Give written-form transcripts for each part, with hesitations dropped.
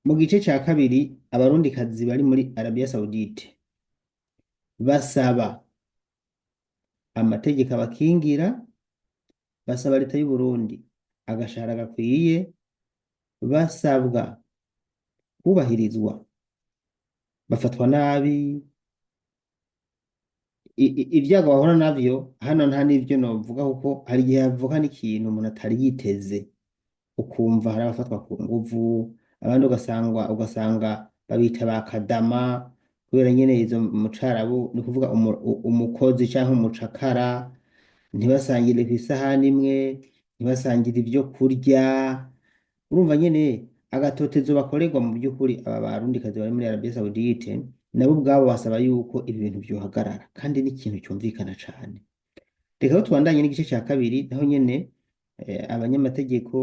mu gice cya kabiri abarundikazi bari muri Arabia Saudite basaba amategeko abakingira, basaba leta y'u Burundi agashahara gakwiye, basabwa kubahirizwa, bafatwa nabi. Ibyago bahura navyo hano nta n'ivyo novuga kuko hari igihe havuka n'ikintu umuntu atari yiteze, ukumva hari abafatwa ku nguvu, abandi ugasanga babita ba kadama kubera nyene izo mu Carabu ni kuvuga umukozi canke umucakara, ntibasangire kw'isahani imwe, ntibasangire ivyo kurya. Urumva nyene agatotezo bakorerwa mu by'ukuri aba barundikazi bari muri Arabia Saudite nabo ubwabo basaba yuko ibi bintu vyohagarara, kandi n'ikintu cyumvikana cane. Reka aho tubandanye n'igice cya kabiri naho nyene abanyamategeko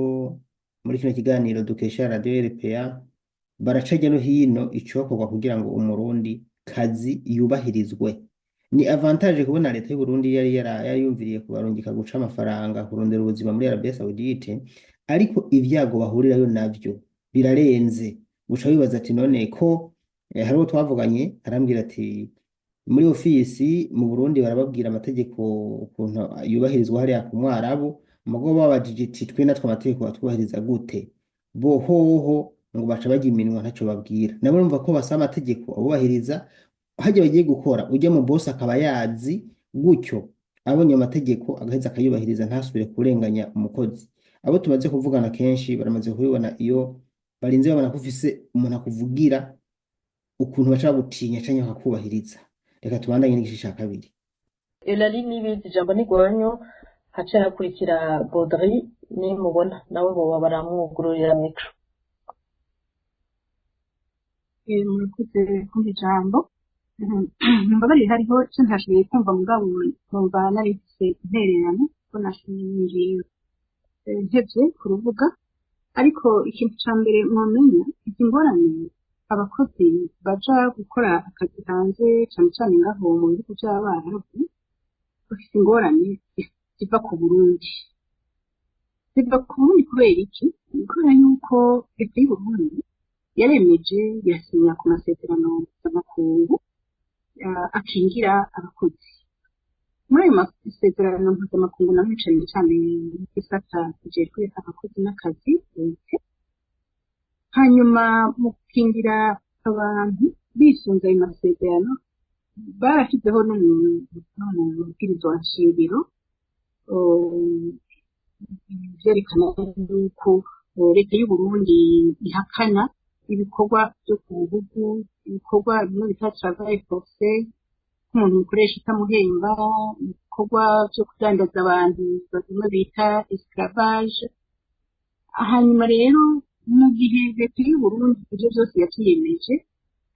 muri kino kiganiro dukesha radio RPA baraca hirya no hino icokorwa kugira ngo umurundi kazi yubahirizwe. Ni avantage kubona leta y'u Burundi yari yarayumviriye kubarungika guca amafaranga kurondera ubuzima muri Arabia Saudite, ariko ibyago bahurirayo navyo birarenze. Guca wibaza ati none ko hari uwo twavuganye arambwira ati muri ofisi mu Burundi barababwira amategeko ukuntu yubahirizwa hariya ku Mwarabu, mugo babajije ati twe natwe amategeko batwubahiriza gute? Bohoho ngo baca bajya iminwa ntacyo babwira. Nabo urumva ko basaba amategeko abubahiriza, hajya bagiye gukora ujya mu boss akaba yazi gutyo, abonye amategeko agaheza akayubahiriza ntasubire kurenganya umukozi. Abo tumaze kuvugana kenshi baramaze kubibona, iyo barinze babona ko ufise umuntu akuvugira ukuntu baca gutinya canke bakubahiriza. Reka tubandanye n'igice cya kabiri. Elali n'ibindi jambo n'igwanyo haca hakurikira Baudry nimubona nawe boba baramwugururira mikro. Murakoze kumva ijambo. Mbabarire hariho icyo ntashoboye kumva mugabo numva narifise intererano ko nashingiye ntevye ku rubuga, ariko ikintu ca mbere mwomenya izi ngorane abakozi baja gukora akazi hanze cane cane ngaho mu bihugu vy'abarabu bafise ingorane ziva ku Burundi. Ziva ku Burundi kubera iki? Kubera yuko leta y'u Burundi yaremeje yasinya ku masezerano mpuzamakungu akingira abakozi. Muri ayo masezerano mpuzamakungu naho cane cane gisata kijejwe abakozi n'akazi leta, hanyuma mu gukingira abantu bisunze ayo masezerano barashyizeho no mu mabwirizwa nshingiro vyerekana yuko leta y'u Burundi ihakana ibikorwa byo ku bihugu, ibikorwa bimwe bita travail forcé, umuntu mukoresha itamuhemba, ibikorwa byo kudandaza abantu bimwe bita esclavage. Hanyuma rero mu gihe leta y'u Burundi ivyo vyose yavyiyemeje,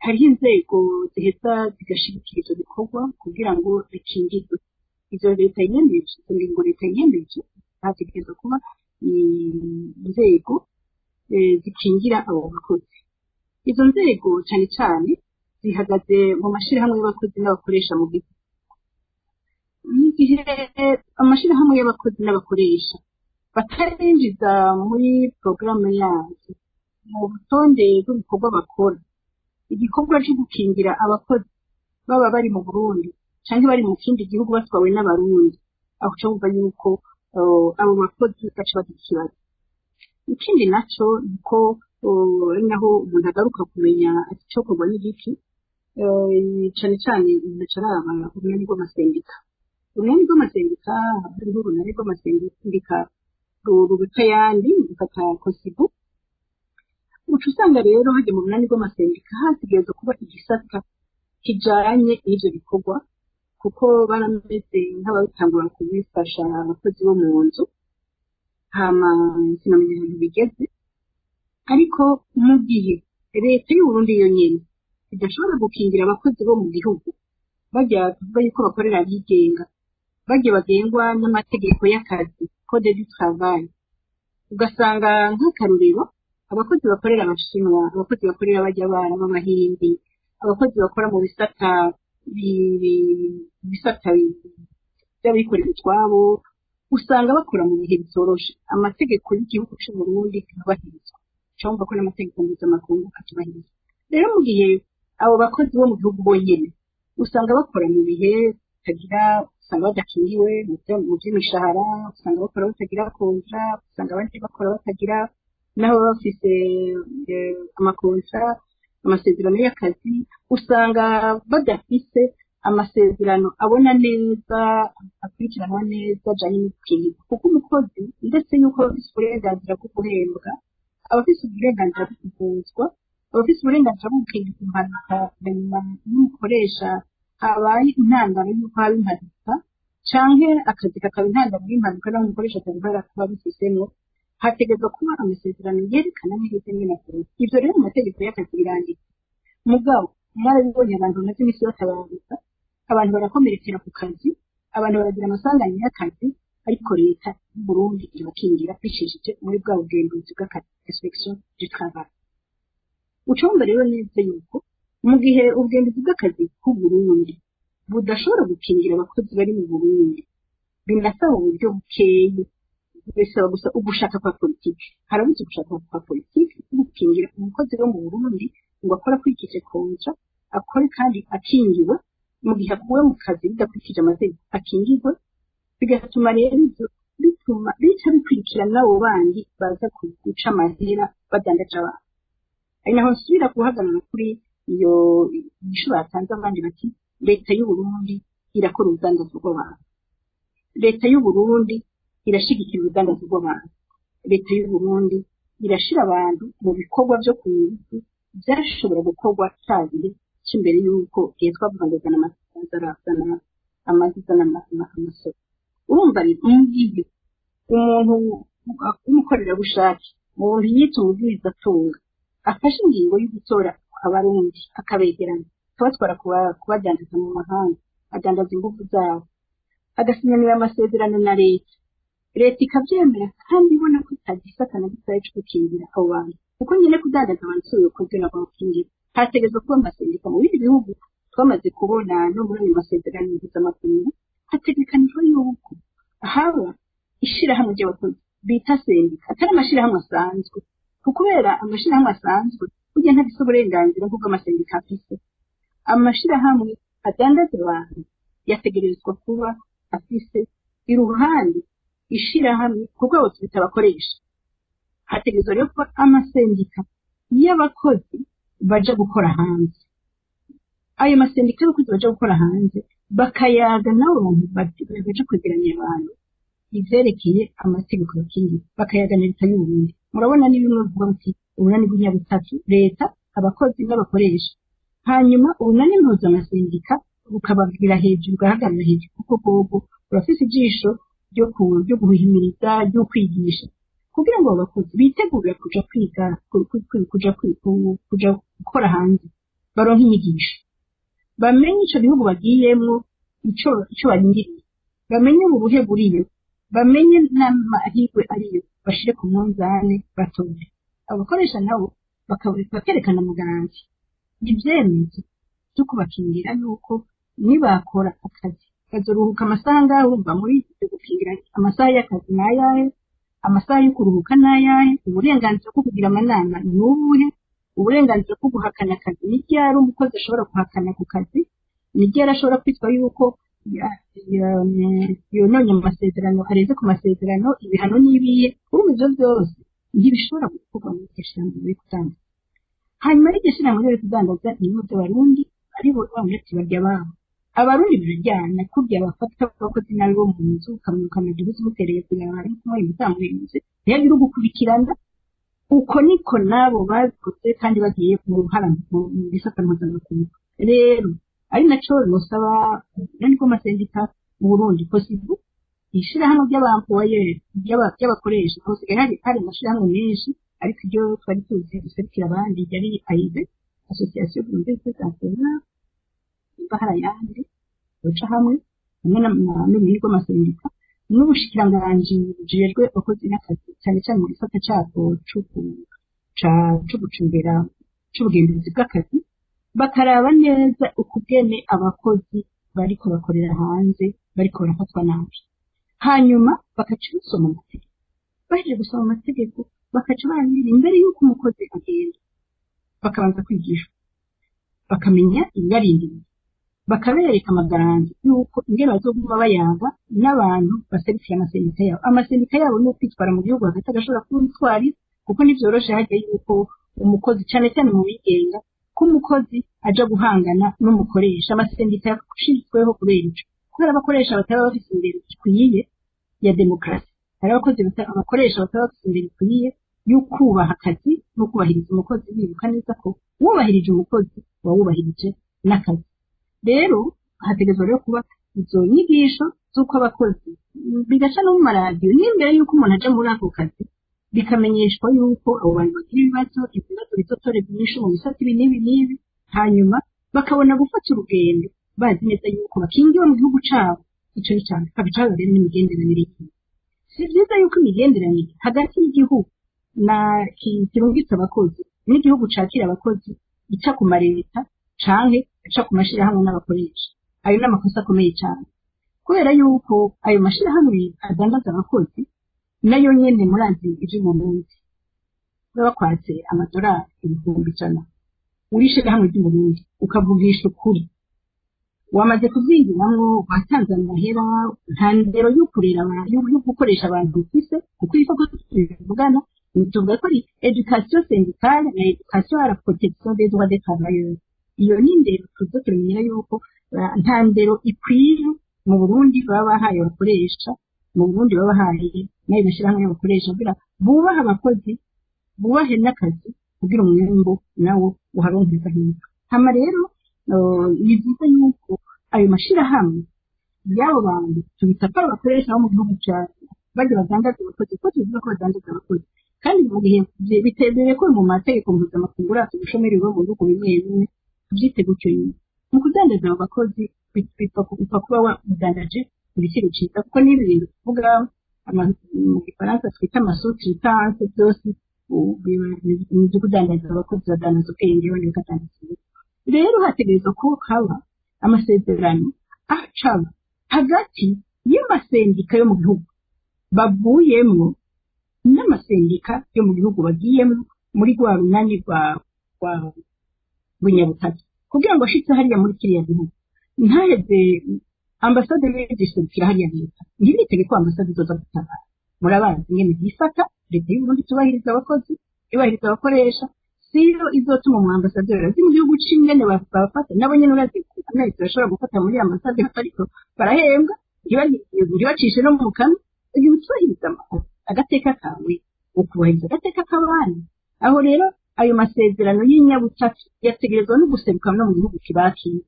hariho inzego ziheza zigashigikira ivyo bikorwa kugira ngo bikingirwe. Ivyo leta yiyemeje, izo ngingo leta yiyemeje hategerezwa kuba inzego zikingira abo bakozi. Izo nzego cane cane zihagaze mu mashirahamwe y'abakozi n'abakoresha mu gihugu. Mu gihe amashirahamwe y'abakozi n'abakoresha batarinjiza muri porogaramu yazo mu butonde bw'ibikorwa bakora igikorwa cyo gukingira abakozi baba bari mu Burundi canke bari mu kindi gihugu batwawe n'abarundi, aho cyumva yuko abo bakozi baca bagira ikibazo. Ikindi naco niko naho umuntu agaruka kumenya ati cyo kugwa n'igiki, cane cane nacaraba urunani rw'amasendika. Urunani rw'amasendika hariho urunani rw'amasendika ruruta yandi rufata kosibu. Uca usanga rero hajya mu runani rw'amasendika hategerezwa kuba igisata kijanye n'ivyo bikorwa, kuko barameze nk'ababitangura kubifasha abakozi bo mu nzu, hama sinamenya ibintu bigeze. Ariko mu gihe leta y'u Burundi yonyene idashobora gukingira abakozi bo mu gihugu bajya kuvuga yuko bakorera abigenga, bajya bagengwa n'amategeko y'akazi code du travail, ugasanga nk'akaruriro abakozi bakorera abashinwa, abakozi bakorera bajya abana b'abahindi, abakozi bakora mu bisata by'abikorera utwabo, usanga bakora mu bihe bitoroshe, amategeko y'igihugu cy'u Burundi ntubahirizwa. cyangwa ko n'amategeko mpuzamakungu atubahiriza. Rero mu gihe abo bakozi bo mu gihugu bonyene usanga bakora mu bihe bitagira, usanga badakiriwe mu by'imishahara, usanga bakora batagira kontra, usanga abandi bakora batagira naho baba bafise amakontra, amasezerano y'akazi, usanga badafise amasezerano abona neza, akurikiranwa neza ajanye n'ubukingirwa, kuko umukozi ndetse yuko afise uburenganzira bwo guhembwa, abafise uburenganzira bwo kuvuzwa, abafise uburenganzira bwo gukingira impanuka nyuma y'umukoresha habaye intandaro y'uko haba impanuka, canke akazi kakaba intandaro y'impanuka naho umukoresha atazibara kuba bifisemwo, hategerezwa kuba amasezerano yerekana neza nyene akora. Ivyo rero mu mategeko y'akazi biranditse. Mugabo mwarabibonye abantu bamaze imisi batabaruka, abantu barakomerekera ku kazi, abantu baragira amasanganya y'akazi, ariko leta y'u Burundi irabakingira bicishije muri bwa bugenzuzi bw'akazi, inspection du travail. Ucumva rero neza yuko mu gihe ubugenzuzi bw'akazi bw'u Burundi budashobora gukingira abakozi bari mu Burundi, binasaba uburyo bukeyi, bisaba gusa ugushaka kwa politiki. Harabuze ugushaka kwa politiki gukingira umukozi wo mu Burundi ngo akora kwikije kontra, akore kandi akingiwe, mu gihe akuwe mu kazi bidakurikije amategeko akingirwe, bigatuma rero ivyo bituma bica bikurikirana abo bandi baza guca amahera badandaje abantu. Ari naho nsubira guhagarara kuri iyo gisho batanze abandi bati leta y'u Burundi irakora ubudandaji bw'abantu, leta y'u Burundi irashigikira ubudandaji bw'abantu, leta y'u Burundi irashira abantu mu bikorwa byo kunyuzu byashobora gukorwa cyabiri cy'imbere y'uko igihe twavuga ngo zana amasoko. Urumva ni umubwiye umuntu w'umukorerabushake, umuntu yita umubwirizatunga afashe ingingo yo gutora abarundi akabegerana, akabatwara kubadandaza mu mahanga, adandaza ingufu zabo, agasinyanira amasezerano na leta ikabyemera kandi ibona ko itagisata na gitoya cyo gukingira abo bantu, kuko nyine kudandaza abantu si ubukozi na bakingira. Hategerezwa kuba amasendika mu bindi bihugu twamaze kubona no muri ayo masezerano mpuzamakungu, hategekanijwe yuko haba ishirahamwe ry'abakozi bita sendika, atari amashirahamwe asanzwe, kubera amashirahamwe asanzwe burya ntafise uburenganzira nk'ubwo amasendika afise. Amashirahamwe adandaza abantu yategerezwa kuba afise iruhande ishirahamwe kuko abo twita abakoresha. Hategerezwa rero kuba amasendika y'abakozi baja gukora hanze. Ayo masendika y'abakozi baja gukora hanze bakayaga nabo bantu baja kwegeranya abantu ivyerekeye amategeko y'ikindi, bakayaga na leta y'u Burundi. Murabona ni bimwe bivuga muti ubunani bw'inyabutatu, leta, abakozi n'abakoresha, hanyuma ubunani mpuzamasendica bukababwira hejuru, bwahagarara hejuru, kuko bwobo burafise ijisho ryo guhimiriza, ryo kwigisha, kugira ngo abakozi bitegurira kuja kwiga, kuja gukora hanze, baronke inyigisho, bamenye ico gihugu bagiyemwo ico barindiriye, bamenye uburuhe buriyo, bamenye n'amahirwe ariyo, bashire ku munzane batore. Abakoresha nabo bakerekana umugambi, ivyemezo vyo kubakingira yuko nibakora akazi bazoruhuka amasaha ngaho, urumva muri ivyo gukingira amasaha y'akazi n'ayahe, amasaha yo kuruhuka n'ayahe, uburenganzira bwo kugira amanama ni ubuhe, uburenganzira bwo guhakana akazi ni ryari umukozi ashobora guhakana ku kazi, ni ryari ashobora kwitwa yuko yononye amasezerano, areze ku masezerano, ibihano n'ibihe. Urumva ivyo vyose ntibishobora gukorwa muri iryo shirahamwe ryo kudandaza. Hanyuma y'iryo shirahamwe ryo kudandaza ni imwe by'abarundi aribo bamuretse barya babo. Abarundi bararyana kurya bafata abakozi nabi bo mu nzu, ukamwirukana igihugu umutereye kuyabara nk'uko imutamurenze, ntiyagira ugukurikirana. Uko niko nabo babikoze kandi bagiye mu ruhara mu gisata mpuzamakungu. Rero ari naco nosaba niko amasendika mu Burundi possible ishirahamwe ry'abampoyeri ry'abakoresha, hosigaye hari amashirahamwe menshi, ariko iryo twari tuzi guserukira abandi yari AIBE, Association Burundaise des Enseignants, bahara yandi baca hamwe n'ubumenyi bw'amasendika n'ubushikiranganji bujejwe abakozi n'akazi, cyane cyane mu gisata cyabwo co gucumbera c'ubugenzuzi bw'akazi, bakaraba neza ukugene abakozi bariko bakorera hanze bariko barafatwa nabi, hanyuma bakaca gusoma amategeko. Baheje gusoma amategeko bakaca barandira imbere y'uko umukozi agenda bakabanza kwigishwa bakamenya ibibarindiriye bakabereka amagaranti y'uko ingene bazoguma bayaga n'abantu baserukiye amasendika yabo. Amasendika yabo ni ukwitwara mu gihugu hagati agashobora kubitwarira kuko ntivyoroshe hajya yuko umukozi cane cyane mu bigenga ko umukozi aja guhangana n'umukoresha. Amasendika yashizweho kubera ico kubera abakoresha bataba bafise imbere ikwiye ya demokarasi, hari abakoresha bataba bafise imbere ikwiye y'ukubaha akazi no kubahiriza umukozi bibuka neza ko wubahirije umukozi wawubahirije n'akazi. Rero hategerezwa rero kuba izo nyigisho z'uko abakozi bigaca no mu maradiyo n'imbere y'uko umuntu aja muri ako kazi bikamenyeshwa y'uko abo bantu bagira ibibazo bizotorerwa inyishu mu bisata ibi n'ibi n'ibi, hanyuma bakabona gufata urugendo bazi neza y'uko bakingiwe mu gihugu cabo. Ico ni cane kabicara rero n'imigenderanire yiwe. Si vyiza y'uko imigenderanire hagati y'igihugu na kirungitse abakozi n'igihugu cakira abakozi ica ku mareta canke ica ku mashirahamwe n'abakoresha. Ayo n'amakosa akomeye cane kubera y'uko ayo mashirahamwe adandaza abakozi nayo nyene murazi ivy'Uburundi baba kwatse amadolari 100,000 urishirahamwe ry'Uburundi ukavugisha ukuri wamaze kuvyinjiramwo watanze amahera nta ndero y'ukurera yo gukoresha abantu ufise kuko ifako tuvugana tuvuga ko ari education syndicale na education à la protection des droits des travailleurs. Iyo ni ndero tuzo tumenyera yuko nta ndero ikwiye mu Burundi baba bahaye abakoresha, mu Burundi baba bahaye nayo bashirahamwe y'abakoresha kugira bubaha abakozi bubahe n'akazi kugira umwimbo nawo uharonkeza hino. Hama rero ni byiza yuko ayo mashirahamwe y'abo bantu tubita ko abakoresha bo mu gihugu cyacu bajya badandaza abakozi kuko tuvuga ko badandaza abakozi kandi mu gihe bitemewe ko mu mategeko mpuzamakungu ubushomeri bwo mu bihugu bimwe bimwe tubyite gutyo nyine. Mu kudandaza abo bakozi bipfa kuba wadandaje ibiciro cyiza kuko n'ibi bintu tuvuga mu gifaransa twita amasutiritanse byose byo kudandaza abakozi badandaza ubwenge bone bikadandaza. Rero hategerezwa ko haba amasezerano acaba hagati y'amasendika yo mu gihugu bavuyemwo n'amasendika yo mu gihugu bagiyemo muri rwa runani rw'inyabutatu kugira ngo ashitse hariya muri kiriya gihugu ntaheze ambasade y'igishirikira hariya leta ntibitege ko ambasade izoza gutabara. Murabazi ingene zifata leta y'Uburundi tubahiriza abakozi ibahiriza abakoresha siyo izotuma mu ambasaderi azi mu gihugu c'ingene bafata nabo nyene urazi Amerika bashobora gufata muri ambasade ariko barahembwa ntibacishe no mu kanwa igihe utubahiriza agateka kawe ukubahiriza agateka k'abandi. Aho rero ayo masezerano y'inyabutatu yategerezwa no guseruka no mu gihugu kibakira.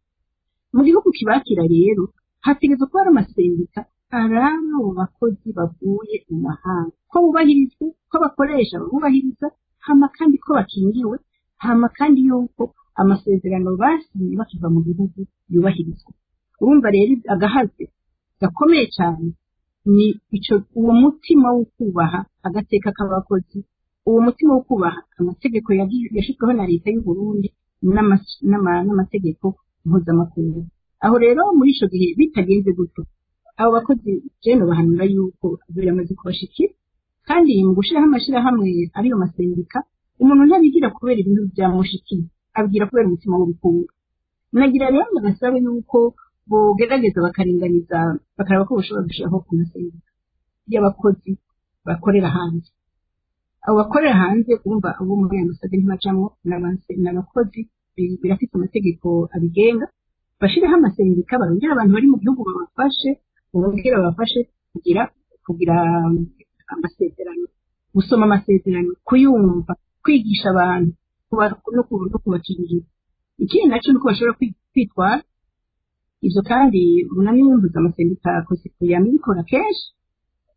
Mu gihugu kibakira rero hategerezwa kuba ari amasendika araba abo bakozi bavuye mu mahanga ko bubahirizwe ko bakoresha babubahiriza hama kandi ko bakingiwe hama kandi yuko amasezerano basinye bakiva mu gihugu yubahirizwa. Urumva rero agahaze gakomeye cyane ni ico uwo mutima wo kubaha agateka k'abakozi, uwo mutima wo kubaha amategeko yashizweho na leta y'u Burundi n'amategeko mpuzamakungu. Aho rero muri ico gihe bitagenze gutyo abo bakozi jeno bahanura yuko biramaze kubashikira kandi mu gushiraho amashirahamwe ariyo masendika umuntu ntabigira kubera ibintu byamushikiye abwira kubera umutima w'urukundo. Nagira rero ndabasabe yuko bogerageza bakaringaniza bakaraba ko bashobora gushiraho ku masendika y'abakozi bakorera hanze. Abo bakorera hanze kumva abo muri ambasade ntibacamwo n'abakozi birafite amategeko abigenga bashiraho amasendika barongera abantu bari mu gihugu babafashe bongera babafashe kugira amasezerano gusoma amasezerano kuyumva kwigisha abantu no kubakingira. Ikindi nacyo nuko bashobora kwitwara ivyo kandi unani wumvuza amasendika akoze kuyamibikora kenshi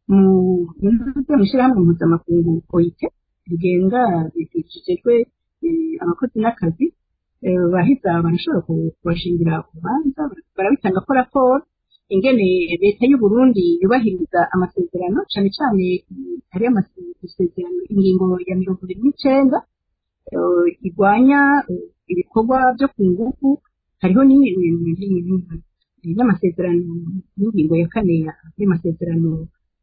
mu shirahamwe mpuzamakungu OIT rigenga bijejwe abakozi n'akazi baheza barashobora kubashingira kubanza barabitanga ko raporo ingene leta y'u Burundi yubahiriza amasezerano cyane cyane hari amasezerano ingingo ya 29 igwanya ibikorwa byo ku ngufu. Hariho n'amasezerano y'ingingo ya 4 y'amasezerano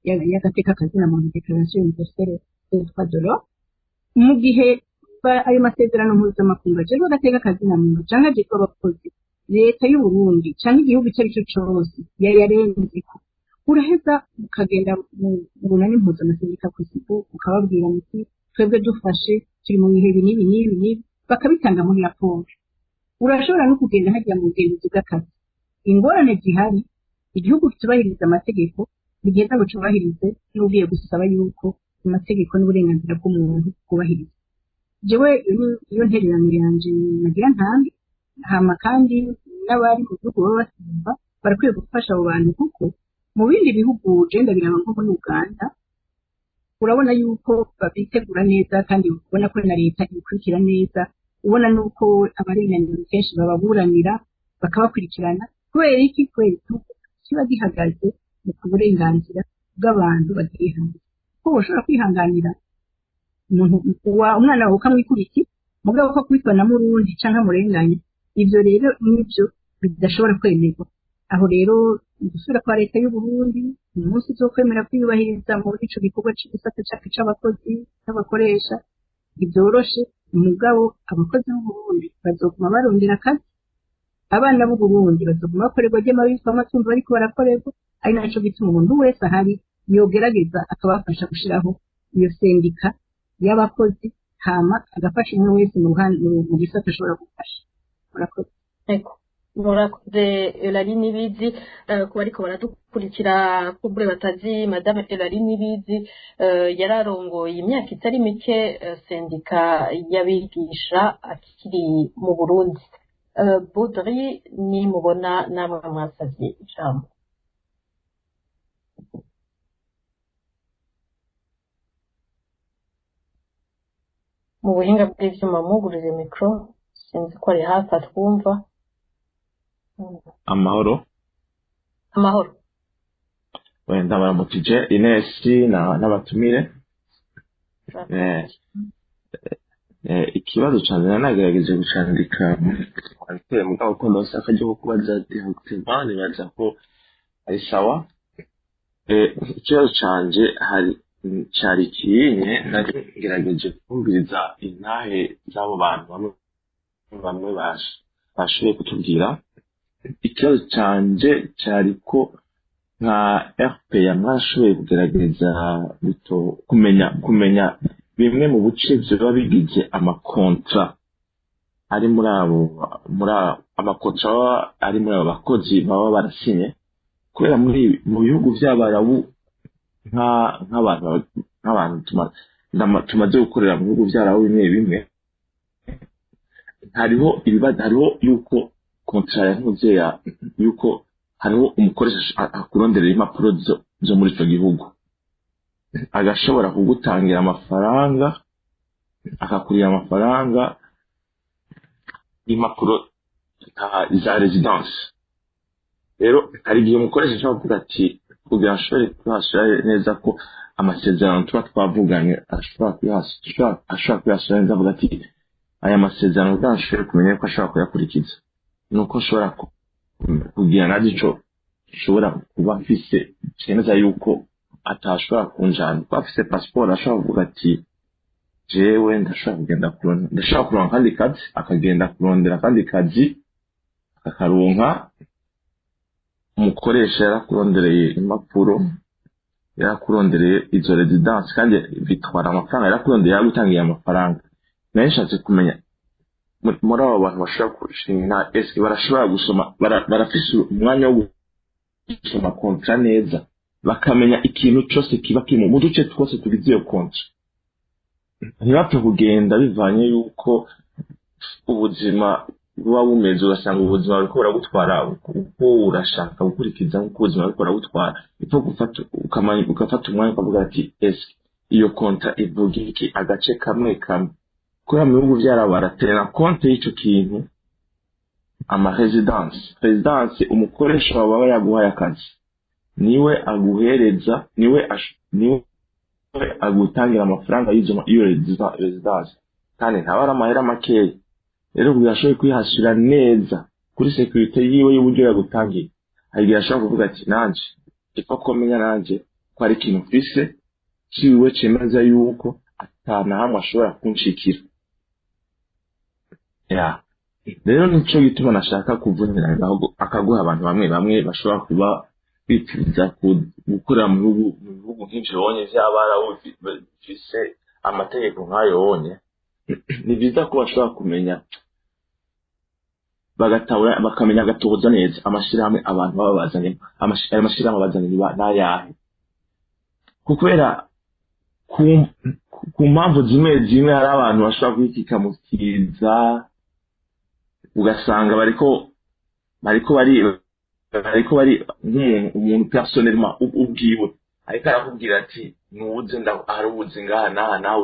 y'agateka kazina mu Declaration universelle des droits de l'homme mu gihe ayo masezerano mpuzamakungu ajejwe agateka kazina muntu canke ajejwe abakozi leta y'u Burundi canke igihugu icyo ari cyo cose yarenzeko uraheza ukagenda mu runani mpuzamategeko kusiku ukababwira muti twebwe dufashe turi mu bihe n'ibi n'ibi n'ibi bakabitanga muri raporo. Urashobora no kugenda hajya mu bugenzuzi bw'akazi ingorane zihari igihugu kitubahiriza amategeko bigeza ngo cyubahirize n'ugiye gusaba yuko amategeko n'uburenganzira bw'umuntu kubahiriza. Jewe iyo ntererano yanje nagira ntambi hama kandi n'abari mu gihugu baba basimba barakwiye gufasha abo bantu kuko mu bindi bihugu genda biraba nko muri Uganda urabona yuko babitegura neza kandi ubona ko na leta ikurikira neza ubona nuko abarenganira kenshi bababuranira bakabakurikirana kubera iki kiba gihagaze mu kuburenganzira bw'abantu bagiye hamwe ko ushobora kwihanganira umuntu umwana wawe ukamwikuriki mugabo ko kwitwana mu rundi canke murenganye ivyo rero nibyo bidashobora kwemerwa. Aho rero gusubira kwa leta y'u Burundi umunsi zo kwemera kwiyubahiriza muri ico gikorwa cy'isata c'abakozi n'abakoresha ibyoroshe umugabo abakozi b'u Burundi bazoguma barondera akazi abana b'u Burundi bazoguma bakorerwa ry'amabitwa amatungo bariko barakorerwa ari naco gituma umuntu wese ahari yogerageza akabafasha gushiraho iyo sendika y'abakozi hama agafasha umwe wese mu gisata ashobora gufasha. Murakoze. Murakoze Eulalie Nibizi ku bariko baradukurikira kubure batazi Madame Eulalie Nibizi yararongoye imyaka itari mike sendika y'abigisha akiri mu Burundi. Baudry ni mubona namwe mwasavye ijambo. Mu buhinga bw'ivyuma mugurize mikro sinzi ko ari hafi atwumva. Amahoro. Wenda baramutije Inesi n'abatumire. Ikibazo cyane nagerageje gucandika kwandikira mugabo ko ndosaka cyo kubaza directement nibaza ko ari sawa. Ikibazo canje cyari kinye nagerageje kumviriza intahe z'abo bantu bamwe bashoboye kutubwira. Ikibazo canje cyari ko nka RPA mwashoboye kugerageza kumenya bimwe mu buce biba bigize amakontra ari muri amakontra ari muri abo bakozi baba barasinye kubera mu bihugu by'abarabu nk'abantu tumaze gukorera mu bihugu by'abarabu bimwe hariho yuko kontra yavuze yuko hariho umukoresha akuronderera impapuro zo muri icyo gihugu agashobora kugutangira amafaranga akakurira amafaranga y'impapuro za residence. Rero hari igihe umukoresha ashobora kuvuga ati kugira ashobore kuhashyira neza ko amasezerano tuba twavuganye ashobora kuyashyira neza avuga ati aya masezerano udashobora kumenya ko ashobora kuyakurikiza nuko ashobora kugira na gico ashobora kuba afise cyemeza yuko atashobora kunjana kuba afise passport ashobora kuvuga ati jewe ndashobora kuronka kandi kazi akagenda kurondera kandi kazi akaronka umukoresha yarakurondereye impapuro yarakurondereye izo residence kandi bitwara amafaranga yarakurondereye yagutangiye amafaranga. Nayo nshatse kumenya muri abo bantu bashobora gushinga eske barashobora gusoma barafise umwanya wo gusoma kontra neza bakamenya ikintu cyose kiba kiri mu duce twose tugize iyo kontra ntibapfe kugenda bivanye yuko ubuzima buba bumeze ugasanga ubuzima buriko buragutwara uko urashaka gukurikiza nk'uko ubuzima buriko buragutwara ipfa ugafata umwanya ukavuga ati eske iyo kontra ivuga iki agace kamwe kubera mu bihugu byarabo baratera konti y'icyo kintu residence umukoresha wawe yaguhaye akazi niwe aguhereza niwe agutangira amafaranga y'iyo residence kandi ntaba ari amahera makeya. Rero kugira ashoboye kwihashyira neza kuri security yiwe y'uburyo yagutangiye hari igihe ashobora kuvuga ati nanje ipfa kumenya nanje ko ari ikintu mfise ciwe cemeza yuko atana hamwe ashobora kunshikira ya rero nico gituma nashaka kuvunira akaguha abantu bamwe bamwe bashobora kuba bipfuza gukorera mu bihugu nk'ivyo bonye vy'abarabu bifise amategeko nk'ayo bonye ni byiza ko bashobora kumenya bakamenya agatoza neza amashirahamwe abantu baba bazanye amashirahamwe bazanye n'ayahe kubera ku mpamvu zimwe hari abantu bashobora kwikikamukiza ugasanga bariko bari umuntu personnellement ubwiwe ariko arakubwira ati nubuze ndaharubuze ngaha nawe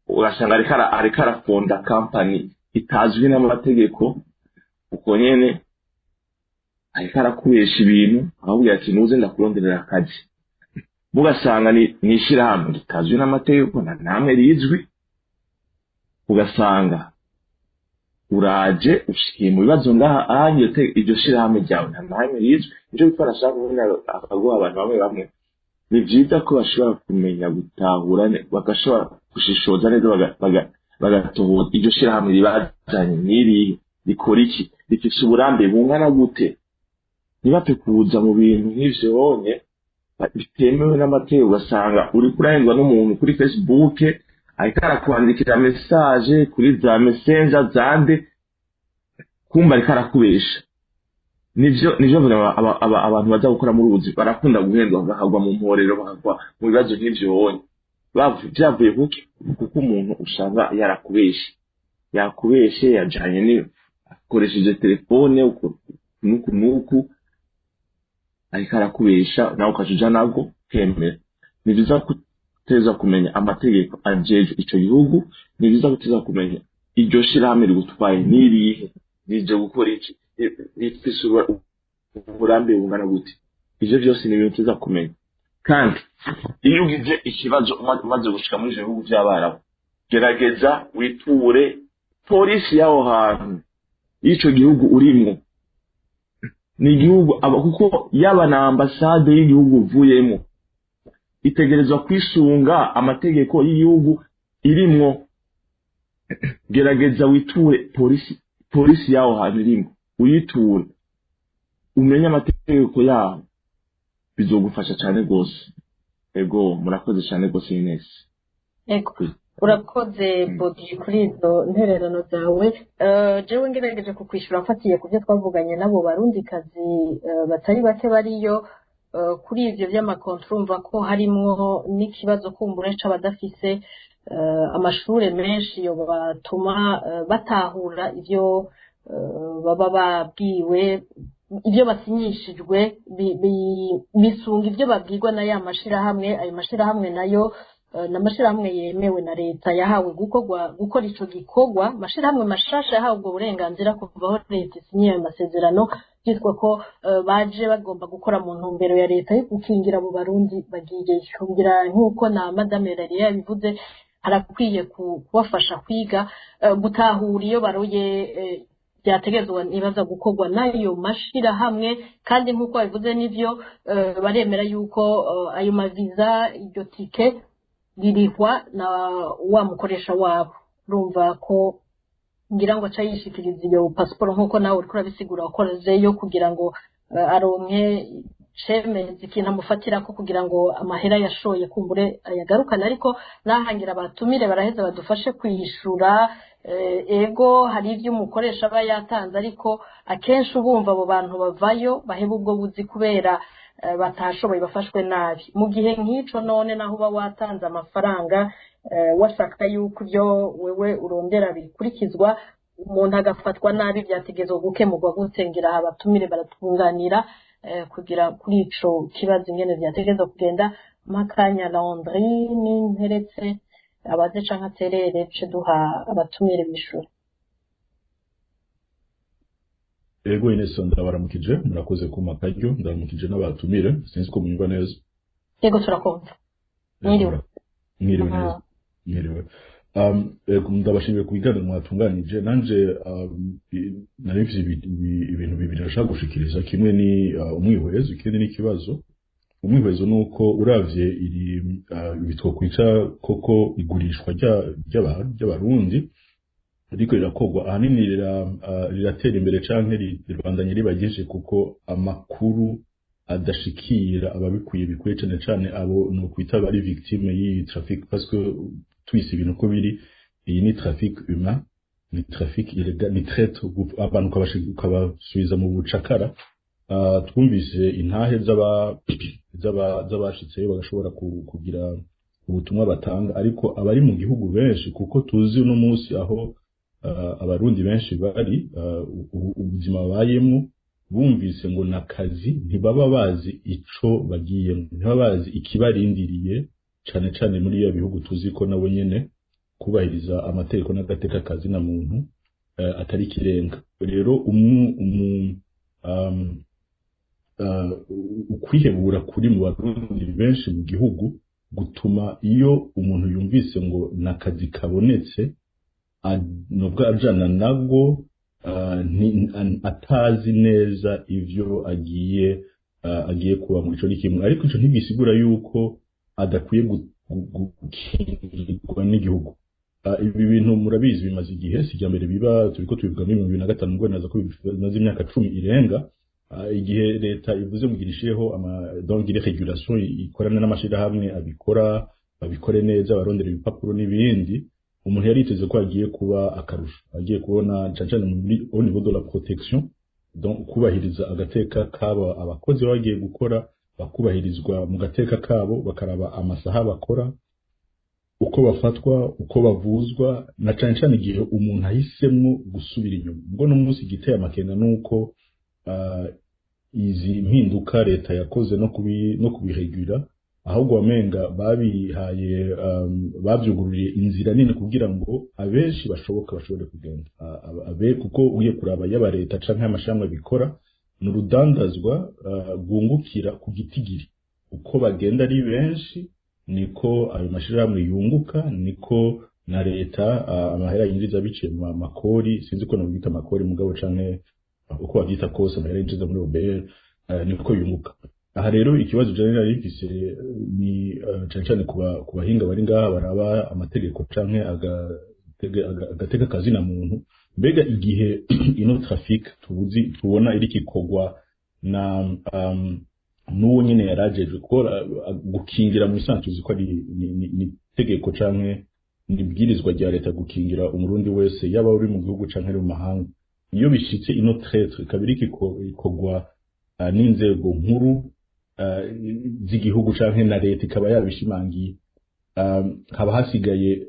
ugasanga ariko arafonda company itazwi n'amategeko uko nyene ariko arakubesha ibintu akakubwira ati nubuze ndakuronderera akazi ugasanga ni ishirahamwe ritazwi n'amategeko na namwe rizwi ugasanga uraje ushikiye mu bibazo ngaha ahanye iryo shirahamwe ryawe nta namwe rizwi nicyo gitwara ashaka kubona akaguha abantu bamwe ni byiza ko bashobora kumenya gutahura bagashobora gushishoza neza bagatohora iryo shirahamwe ribazanye n'irihe rikora iki rifise uburambe bungana gute ntibapfe kuza mu bintu nk'ivyo bonye bitemewe n'amategeko ugasanga uri kurahindwa n'umuntu kuri Facebook ariko arakwandikira message kuri za messenger zande kumva ariko arakubesha nivyo abantu baza gukora muri ubuzi barakunda guhendwa bakagwa mu mporero bakagwa mu bibazo nk'ivyo bonye byavuye kuko umuntu usanga yakubeshe yajanye ni akoresheje telefone nuku ariko arakubesha nawe ukajuja nabwo kemera ni byiza kuteza kumenya amategeko ajeje ico gihugu ni byiza kuteza kumenya iryo shirahamwe rigutwaye n'irihe rije gukora iki rifise uburambe bungana gute ivyo vyose ni ibintu tuza kumenya kandi iyo ugize ikibazo umaze gushika muri ivyo bihugu vy'abarabu gerageza witure polisi yaho hantu y'ico gihugu urimwo ni igihugu kuko yaba na ambasade y'igihugu uvuyemo itegerezwa kwisunga amategeko y'igihugu irimwo gerageza witure polisi yaho hantu irimwo uyiture umenye amategeko yaho bizogufasha cyane gose ego murakoze cyane gose Ines ego urakoze Bodi kuri izo ntererano zawe jewe ngerageje kukwishura mfatiye ku byo twavuganye nabo barundikazi batari bake bariyo kuri ivyo vy'amakontrumva ko harimwo n'ikibazo kumbure c'abadafise amashure menshi yo batuma batahura ivyo baba babwiwe ibyo basinyishijwe bisunga ibyo babwirwa na ya mashirahamwe ayo mashirahamwe nayo n'amashirahamwe yemewe na leta yahawe gukora ico gikorwa mashirahamwe mashasha yahawe ubwo burenganzira kuva aho leta isinyiye ayo masezerano byitwa ko baje bagomba gukora mu ntumbero ya leta yo gukingira abo barundi bagiye kugira nk'uko na madame Laria yabivuze harakwiye kubafasha kwiga gutahura iyo baroye byategezwa nibaza gukorwa nayo mashirahamwe kandi nk'uko babivuze n'ivyo baremera yuko ayo maviza iryo tike birihwa na wa mukoresha wabo urumva ko ngira ngo aca yishikiriza iyo passport nk'uko nawe uriko urabisigura wakorezeyo kugira ngo aronke cemezi ikintu amufatira ko kugira ngo amahera yashoye kumbure ayagarukana ariko nahangira abatumire baraheza badufashe kwishura ego hari ivyo umukoresha aba yatanze ariko akenshi ubumva abo bantu bavayo baheba ubwo buzi kubera batashoboye bafashwe nabi mu gihe nk'ico none naho uba watanze amafaranga washaka yuko ibyo wewe urondera bikurikizwa umuntu agafatwa nabi byategezwe gukemurwa gutengera abatumire baratunganira kugira kuri ico kibazo ingene byategezwe kugenda makanya Landry n'interetse abaze canke aterere ce duha abatumire bishura ego Ines ndabaramukije murakoze ku makaryo ndaramukije n'abatumire sinzi ko munyumva neza ego turakumva mwiriwe neza ndabashimiye ku biganiro mwatunganije nanje nari mfite ibintu bibiri nashaka gushikiriza kimwe ni umwihwezo ikindi n'ikibazo umwihwezo nuko uravye iri bitwokwica koko igurishwa ry'abarundi ariko rirakorwa ahanini riratera imbere canke ribandanye ribageje kuko amakuru adashikira ababikwiye bikwiye cane cane abo no kwita bari victime y'iyi trafic parce que twise ibintu ko biri iyi ni trafic humain ni trafic illegal ni traite abantu kabasubiza mu bucakara twumvise intahe z'abashitseyo bagashobora kugira ubutumwa batanga ariko abari mu gihugu benshi kuko tuzi uno munsi aho abarundi benshi bari ubuzima bayemo bumvise ngo nakazi ntibaba bazi ico bagiyemo ntibaba bazi ikibarindiriye cane cane muri ya bihugu tuzi ko nabo nyene kubahiriza amategeko n'agateka kazi na muntu atari kirenga rero ukwihebura kuri mu barundi benshi mu gihugu gutuma iyo umuntu yumvise ngo nakazi kabonetse nubwo ajana nabwo atazi neza ivyo agiye kuba mu ico kimwe ariko ico ntibisigura yuko adakwiye gukingirwa n'igihugu ibi bintu murabizi bimaze igihe sijya mbere biba turiko tubivuga muri 2005 ngo naza ko bimaze imyaka 10 irenga igihe leta ivuze mugirishireho donc les régulations ikorana n'amashirahamwe babikore neza barondera ibipapuro n'ibindi umuntu yariteze ko agiye kuba akarusho agiye kubona cancane muri au niveau de la protection donc kubahiriza agateka kabo abakozi bagiye gukora bakubahirizwa mu gateka kabo bakaraba amasaha bakora uko bafatwa uko bavuzwa na cancane igihe umuntu ahisemwo gusubira inyuma ngo no munsi giteye amakenga nuko izi mpinduka leta yakoze no kubiregura ahubwo wamenga babihaye bavyugururiye inzira nini kugira ngo abenshi bashobore kugenda kuko uye kuraba yaba leta canke amashamwe bikora n'urudandazwa gungukira ku gitigiri uko bagenda ari benshi niko ayo mashirahamwe yunguka niko na leta amahera yinjiza biciye mu makori sinzi ko nabita amakori mugabo canke uko bavyita kose amahera yinjiza muri OBR niko yunguka aha rero ikibazo general rifise ni cyane ku bahinga bari ngaha baraba amategeko canke agateka kazi na muntu mbega igihe ino traffic tubona iri kikogwa na n'uwo nyene yarajeje gukora gukingira mu isantuzi ko ari ni tegeko canke nibwirizwa rya leta gukingira umurundi wese yaba uri mu gihugu canke ari mu mahanga iyo bishitse ino traite kabiri kikogwa n'inzego nkuru z'igihugu canke na leta ikaba yabishimangiye haba hasigaye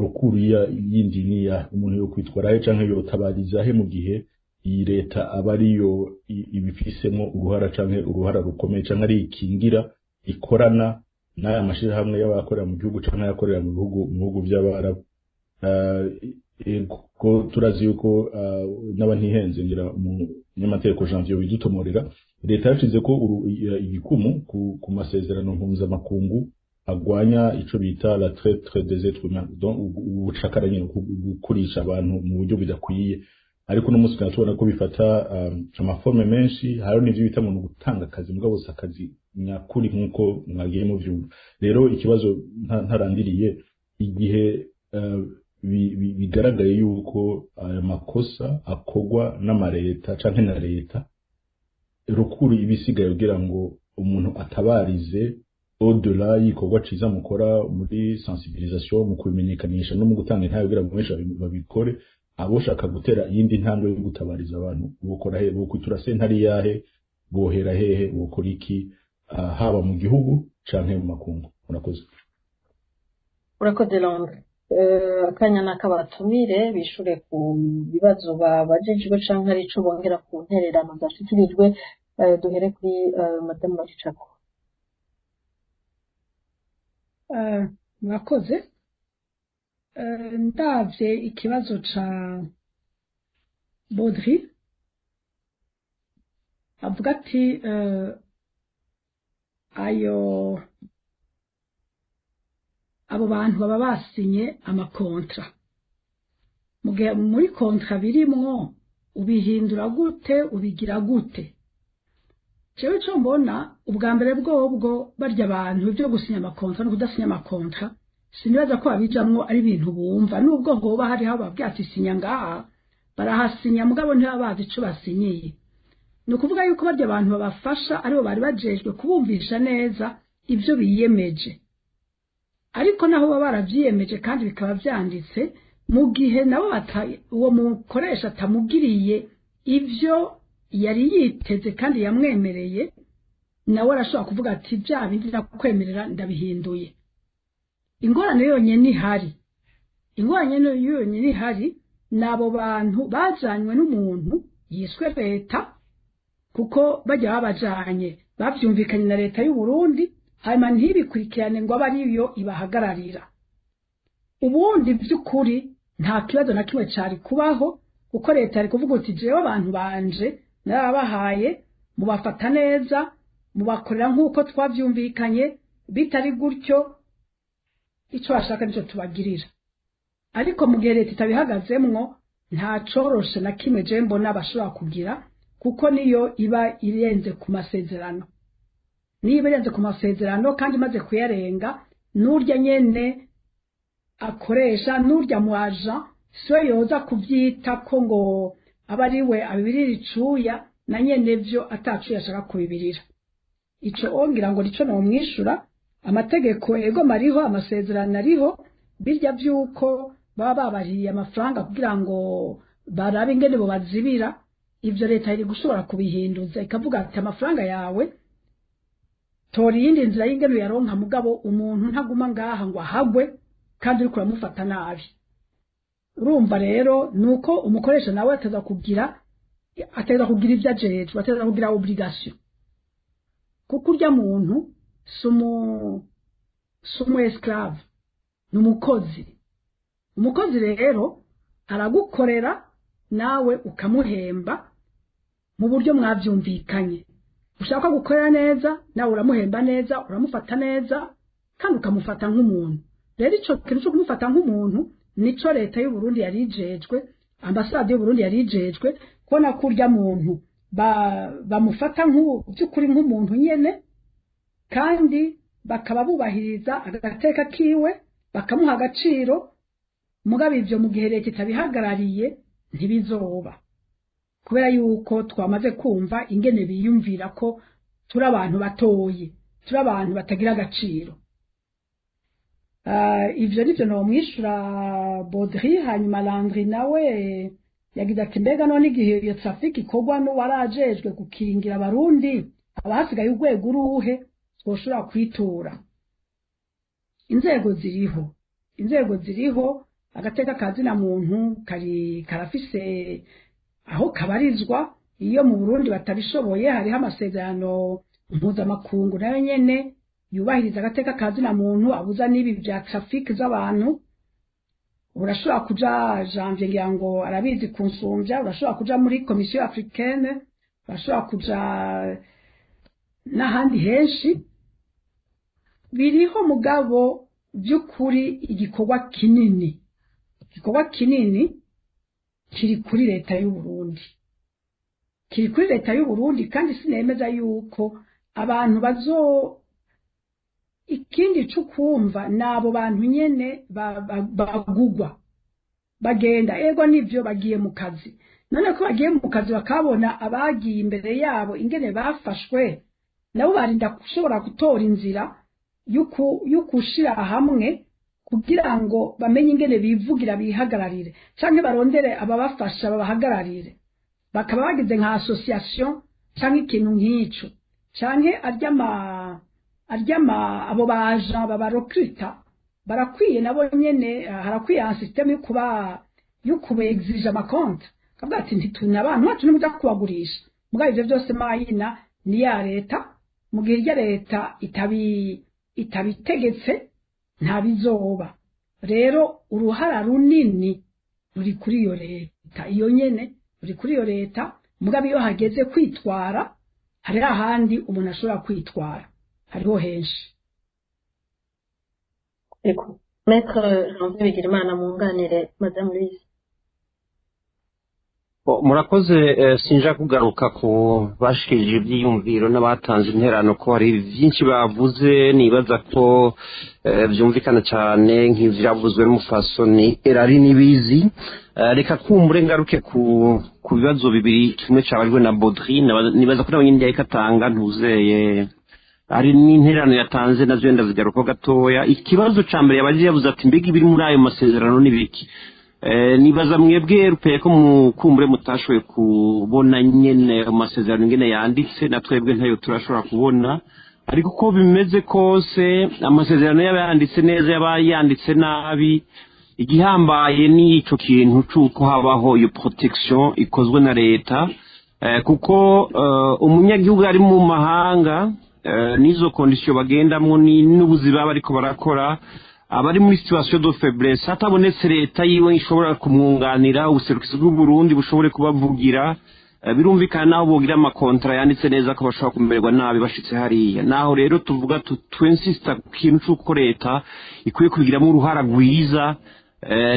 rukuru yindi niya umuntu yo kwitwarahe canke yotabarizahe mu gihe iyi leta aba ariyo ibifisemo uruhara canke uruhara rukomeye canke ari ikingira ikorana n'aya mashirahamwe y'abakorera mu gihugu canke yakorera mu bihugu by'abarabu ko turazi yuko n'abantihenze ngira mu nyamategeko Janvier bidutomorera leta yashize ko igikumu ku masezerano mpuzamakungu agwanya ico bita la traite des êtres humains donc ubucakara nyine gukurisha abantu mu buryo bidakwiye ariko no musi tubona ko bifata amaforme menshi haro n'ivyo bita mu gutanga akazi mugabo akazi nyakuri nkuko mwagiye mu vyumva rero ikibazo ntarandiriye igihe bigaragaye yuko aya makosa akogwa n'amareta canke na leta rukuru ibisigaye kugira ngo umuntu atabarize au-delà y'ikorwa ciza mukora muri sensibilisation mu kubimenyekanisha no mu gutanga intayo kugira ngo benshi babikore aboshaka gutera iyindi ntambwe yo gutabariza abantu bokora he bokwitura sentari yahe bohera hehe bokora iki haba mu gihugu canke mu makungu urakoze Londres akanya n'akabatumire bishure ku bibazo babajijwe canke ari ico bongera ku ntererano zashikirijwe duhere kuri Madame Bacicako mwakoze ndavye ikibazo ca Baudry avuga ati abo bantu baba basinye amakontra muri kontra birimwo ubihindura gute ubigira gute jewe co mbona ubwa mbere bwobwo barya abantu ibyo gusinya amakontra no kudasinya amakontra sinibaza ko babijamwo ari ibintu bumva nubwo hoba hariho bababwira ati sinya ngaha barahasinya mugabo ntibabazi ico basinyiye ni ukuvuga yuko barya abantu babafasha aribo bari bajejwe kubumvisha neza ibyo biyemeje ariko naho baba baravyiyemeje kandi bikaba vyanditse mu gihe nabo uwo mukoresha atamugiriye ivyo yari yiteze kandi yamwemereye nawe arashobora kuvuga ati bya bindi nakwemerera ndabihinduye ingorane yonyene ihari nabo bantu bajanywe n'umuntu yiswe leta kuko bajya babajanye bavyumvikanye na leta y'u Burundi hanyuma ntibikurikirane ngo abe ariyo ibahagararira ubundi by'ukuri nta kibazo na kimwe cari kubaho kuko leta yari kuvuga uti jewe abantu banje narabahaye mubafata neza mubakorera nk'uko twavyumvikanye bitari gutyo ico bashaka nico tubagirira ariko mu gihe leta itabihagazemwo nta coroshe na kimwe je mbona bashobora kugira kuko niyo iba irenze ku masezerano kandi maze kuyarenga n'urya nyene akoresha n'urya mu agent so yoza kuvyita ko ngo aba ari we abibirira icuya na nyene vyo atacuya ashaka kubibirira ico ongira ngo nico no mwishura amategeko ego mariho amasezerano ariho birya vyuko baba babariye amafaranga kugira ngo barabe ingene bo bazibira ivyo leta iri gushobora kubihinduza ikavuga ati amafaranga yawe tori yindi nzira y'ingene yaronka mugabo umuntu ntaguma ngaha ngo ahagwe kandi uriko uramufata nabi urumva rero nuko umukoresha nawe ateza kugira ivyo ajejwe ateza kugira obligation kuko urya muntu sumu esclave umukozi rero aragukorera nawe ukamuhemba mu buryo mwavyumvikanye ushaka gukorera neza nawe uramuhemba neza uramufata neza kandi ukamufata nk'umuntu rero ico kintu cyo kumufata nk'umuntu nico leta y'u Burundi yarijejwe ambasade y'u Burundi yarijejwe kona kurya muntu bamufata by'ukuri nk'umuntu nyene kandi bakaba bubahiriza agateka kiwe bakamuha agaciro mugabe ivyo mu gihe leta itabihagarariye ntibizoba kubera yuko twamaze kumva ingene biyumvira ko turi abantu batoye turi abantu batagira agaciro ivyo nivyo no mwishura Baudry hanyuma Landry nawe yagize ati mbega none igihe iyo traffic ikorwa n'uwarajejwe gukingira abarundi abasigaye urwego uruhe twoshobora kwitura inzego ziriho agateka kazina muntu karafise aho kabarizwa iyo mu Burundi batabishoboye hariho amasezerano mpuzamakungu nayo nyene yubahiriza agateka kazina muntu abuza n'ibi bya traffic z'abantu urashobora kuja Janvier ngira ngo arabizi kunsumvya urashobora kuja muri Commission Africaine urashobora kuja n'ahandi henshi biriho mugabo by'ukuri igikorwa kinini kiri kuri leta y'u Burundi kandi sinemeza yuko abantu ikindi cy'ukumva nabo bantu nyene bagugwa bagenda ego nivyo bagiye mu kazi none ko bagiye mu kazi bakabona abagiye imbere yabo ingene bafashwe nabo barinda kushobora gutora inzira y'ukushira hamwe kugira ngo bamenye ingene bivugira bihagararire canke barondere ababafasha babahagararire bakaba bagize nka association canke ikintu nk'ico canke aryama abo baja babarokrita barakwiye nabo nyene harakwiye un système yo kuba exige amakonta kavuga ati ntituna abantu bacu nimuja kubagurisha mugabo ivyo byose mayina ni ya leta mu gihe irya leta itabitegetse nta bizoba rero uruhara runini ruri kuri iyo leta iyo nyene ruri kuri iyo leta mugabo iyo hageze kwitwara hari ahandi umuntu ashobora kwitwara hariho henshi eko Maître Janvier Bigirimana munganire Madame Louise murakoze sinja kugaruka ku bashikirije ibyiyumviro n'abatanze interano ko hari byinshi bavuze nibaza ko byumvikana cyane nk'ivyavuzwe n'umufasoni Erari Nibizi reka kumbure ngaruke ku bibazo bibiri kimwe cyabajwe na Baudry nibaza ko nawe nyine yakatanga ntuzeye hari n'interano yatanze nazo ndazigaruka gatoya ikibazo ca mbere yabaje yavuze ati mbega ibiri muri ayo masezerano nibiki nibaza mwebwe rupeye ko mukumbure mutashoboye kubona nyene amasezerano ngene yanditse na twebwe ntayo turashobora kubona ariko uko bimeze kose amasezerano yanditse neza yabayanditse nabi igihambaye ni ico kintu c'uko habaho iyo protection ikozwe na leta kuko umunyagihugu ari mu mahanga n'izo condition bagendamwo n'ubuzima bariko barakora abari muri situation de faiblesse hatabonetse leta yiwe ishobora kumwunganira ubuserukizi bw'u Burundi bushobore kubavugira birumvikana naho bogira amakontra yanditse neza ko bashobora kumererwa nabi bashitse hariya naho rero tuvuga twensista ku kintu c'uko leta ikwiye kubigiramo uruhara rwiza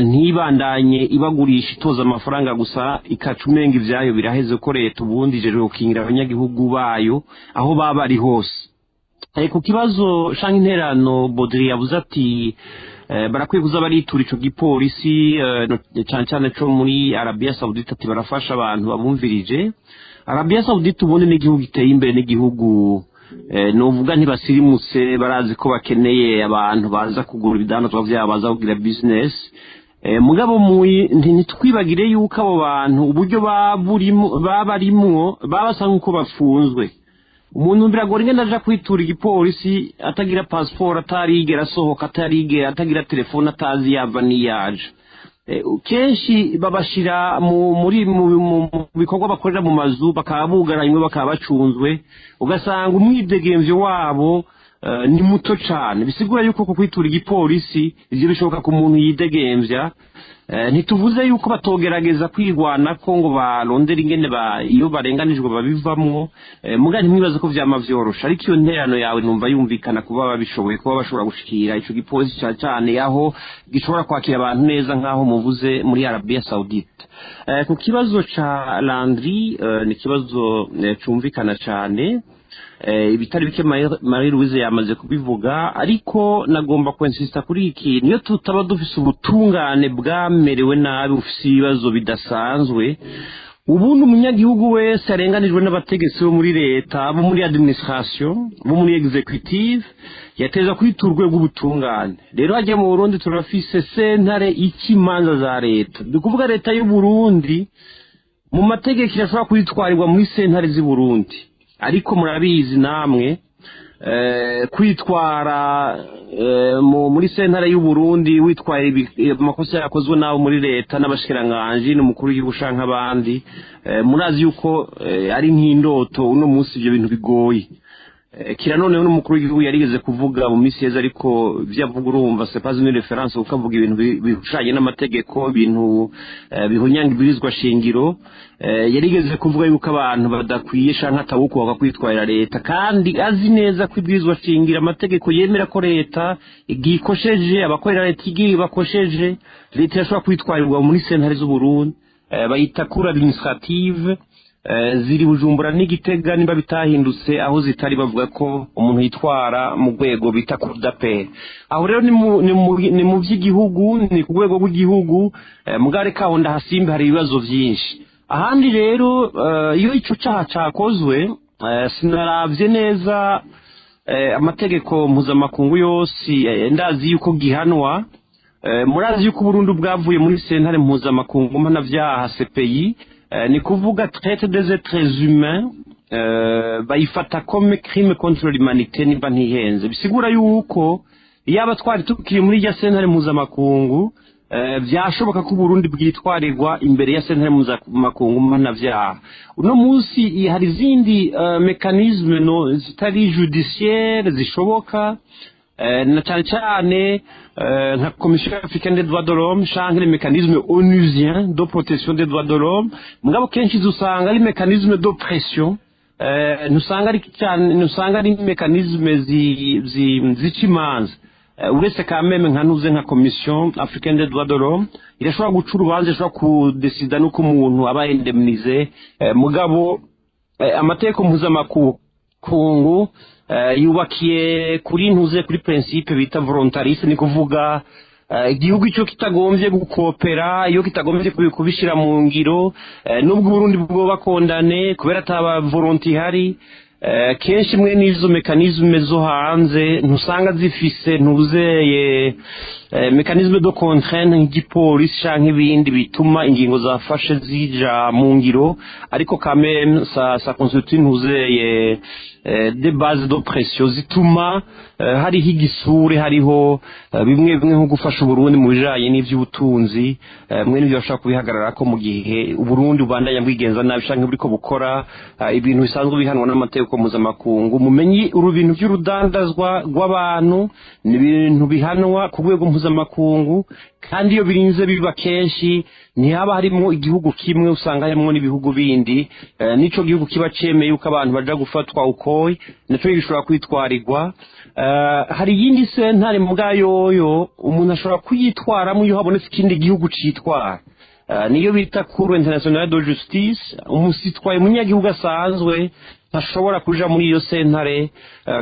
ntibandanye ibagurisha itoza amafaranga gusa ikacumenga ivyayo biraheze ko leta ubundi jeje gukingira abanyagihugu bayo aho baba ari hose ku kibazo shanka interano Baudry yavuze ati barakwiye kuza baritura ico gipolisi cyane cyane co muri Arabia Saudite ati barafasha abantu babumvirije Arabia Saudite ubundi n'igihugu giteye imbere n'igihugu novuga ntibasirimutse barazi ko bakeneye abantu baza kugura ibidandazwa vyabo baza kugira business mugabo ntitwibagire yuko abo bantu uburyo babarimwo babasa nk'uko bafunzwe umuntu biragora ingene aja kwitura igipolisi atagira passport atarigera asohoka atagira telefone atazi yava niyaje kenshi babashira mu bikorwa bakorera mu mazu bakaba bugaranywe bakaba bacunzwe ugasanga umwidegemvyo wabo ni muto cane bisigura yuko ko kwitura igipolisi ivyo bishoboka ku muntu yidegemvya ntituvuze yuko batogerageza kwirwana ko ngo barondera ingene iyo barenganijwe babivamwo muga ntimwibaze ko vyama vyorosha ariko iyo nterano yawe numva yumvikana kuba babishoboye kuba bashobora gushikira ico gipolisi cane aho gishobora kwakira abantu neza nk'aho muvuze muri Arabia Saudite ku kibazo ca Landry ni kibazo cumvikana cane ibitari bike Marie Louise yamaze kubivuga ariko nagomba kwensista kuri iki niyo tutaba dufise ubutungane bwamerewe nabi ufise ibibazo bidasanzwe ubundi umunyagihugu wese arenganijwe n'abategetsi bo muri leta bo muri administration bo muri executive yateza kwitura urwego rw'ubutungane rero hajya mu Burundi turafise sentare ikimanza za leta dukuvuga leta y'u Burundi mu mategeko irashobora kwitwarirwa muri sentare z'i Burundi ariko murabizi namwe kwitwara muri sentare y'u Burundi witwaye amakosa yakozwe nawo muri leta n'abashikiranganje n'umukuru w'ubushanka abandi murazi yuko ari nk'indoto uno munsi ibyo bintu bigoye kira noneho n'umukuru w'igihugu yarigeze kuvuga mu minsi yeze ariko vyavuga urumva c'est pas une référence ukavuga ibintu bihushanye n'amategeko ibintu bihunyanga ibirizwa shingiro yarigeze kuvuga yuko abantu badakwiye shanka atawuko kwitwarira leta kandi azi neza ko ibirizwa shingiro amategeko yemera ko leta igikosheje abakorera leta igiye bakosheje leta yashobora kwitwarirwa muri sentare z'u Burundi bayita cour administrative ziri Bujumbura n'Igitega nimba bitahindutse aho zitari bavuga ko umuntu yitwara mu rwego bita cour d'appel aho rero ni mu by'igihugu ni ku rwego rw'igihugu mugare kaho ndahasimbe hari ibibazo byinshi ahandi rero iyo ico cyaha cyakozwe sinaravye neza amategeko mpuzamakungu yose ndazi yuko gihanwa murazi yuko Burundi bwavuye muri sentare mpuzamakungu mpanavyaha CPI ni kuvuga traite des êtres humains bayifata comme crime contre l'humanité nimba ntihenze bisigura yuko yaba twari tukiri muri ya sentare mpuzamakungu vyashoboka ko Burundi bwitwarirwa imbere ya sentare mpuzamakungu mpanavyaha uno munsi hari izindi mécanisme zitari judiciaire zishoboka na cyane cyane nka Commission africaine des droits de l'homme canke les mécanismes onusiens de protection des droits de l'homme mugabo kenshi dusanga ari mécanisme d'oppression nusanga ari mécanisme z'imanza uretse kameme nka ntuze nka commission africaine des droits de l'homme irashobora guca urubanza ishobora kudesida nuko umuntu aba indemnize mugabo amategeko mpuzamakungu yubakiye kuri ntuze kuri principe bita volontarisme ni kuvuga igihugu icyo kitagombye gukopera iyo kitagombye kubishira mu ngiro nubwo Burundi bwo bakondane kubera ataba volonté ihari kenshi mwe n'izo mekanizme zo hanze ntusanga zifise ntuzeye mekanizme de contrainte nk'igipolisi canke ibindi bituma ingingo zafashe zija mu ngiro ariko quand même ça constitue ntuzeye de base d'oppression zituma hariho igisure hariho bimwe nko gufasha Burundi mu bijanye n'ivy'ubutunzi mwe n'ivyo bashaka kubihagarara ko mu gihe Burundi ubandanya bwigenza nabi canke buriko bukora ibintu bisanzwe bihanwa n'amategeko mpuzamakungu mumenyi urubintu by'urudandazwa rw'abantu ni ibintu bihanwa ku rwego mpuzamakungu kandi iyo birinze biba kenshi ntihaba harimo igihugu kimwe usanga harimo n'ibihugu bindi nico gihugu kiba cemeye uko abantu baja gufatwa ukoye naco gishobora kwitwarirwa hari yindi sentare mu bwayoyo umuntu ashobora kuyitwaramo iyo habonetse ikindi gihugu citwara niyo bita Cour internationale de justice umusitwaye umunyagihugu asanzwe ntashobora kuja muri iyo sentare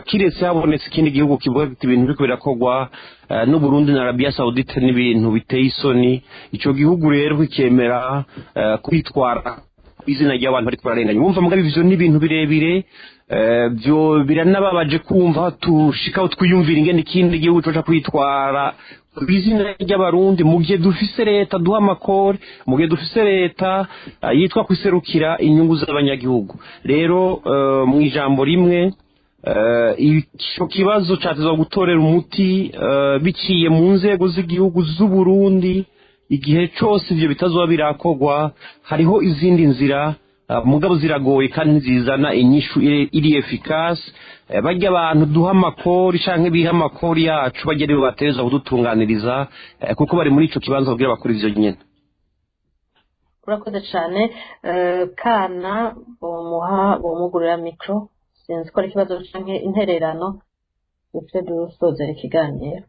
kiretse habonetse ikindi gihugu kivuga ati ibintu biriko birakorwa no Burundi na Arabia Saudite n'ibintu biteye isoni ico gihugu rero kikemera kwitwara izina ry'abantu bari kurarenganya bumva mugabe ivyo n'ibintu birebire byo biranababaje kumva tushikaho twiyumvira ingene ikindi gihugu coca kwitwara bizina ry'abarundi mu gihe dufise leta duha amakore mu gihe dufise leta yitwa kwiserukira inyungu z'abanyagihugu rero mu ijambo rimwe ico kibazo catezwa gutorera umuti biciye mu nzego z'igihugu z'u Burundi igihe cyose ivyo bitazoba birakogwa hariho izindi nzira mugabo ziragoye kandi nzizana inyishu iri efficace bajya abantu duha amakori canke biha amakori yacu bajya rero bateza kudutunganiriza kuko bari muri ico kibanza kugira bakora ivyo nyene urakoze cyane kana bomugurira mikro sinzi ko ari ikibazo canke intererano ufite dusozera ikiganiro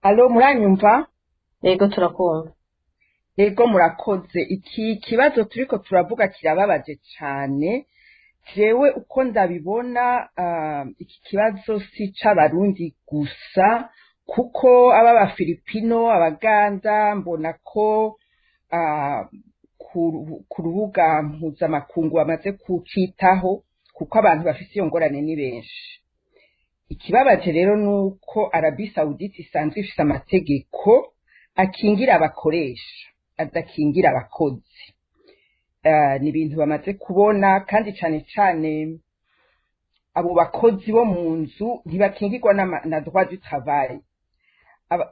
alo muranyumva yego turakumva yego murakoze iki kibazo turiko turavuga kirababaje cyane jewe uko ndabibona iki kibazo si c'abarundi gusa kuko aba Filipino abaganda mbona ko ku rubuga mpuzamakungu bamaze kucitaho kuko abantu bafise iyo ngorane ni benshi ikibabaje rero nuko Arabie Saoudite isanzwe ifise amategeko akingira abakoresha adakingira abakozi ni ibintu bamaze kubona kandi cyane cyane abo bakozi bo mu nzu ntibakingirwa na droit du travail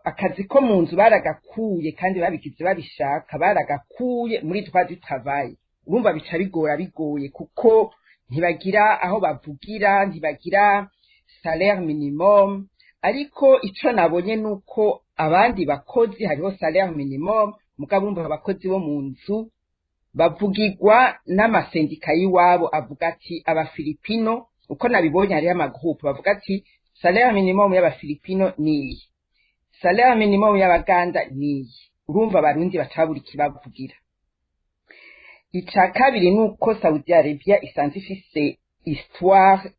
akazi ko mu nzu baragakuye kandi babigize babishaka baragakuye muri droit du travail urumva bica bigoye kuko ntibagira aho bavugira ntibagira salaire minimum ariko ico nabonye nuko abandi bakozi hariho salaire minimum mugabo urumva abakozi bo mu nzu bavugirwa n'amasendika y'iwabo avuga ati Filipino uko nabibonye hariho amagroupe bavuga ati salaire minimum y'Abafilipino niyi salaire minimum y'Abaganda niyi urumva abarundi bacabura ikibavugira ica kabiri nuko Saudi Arabia isanzwe ifise histoire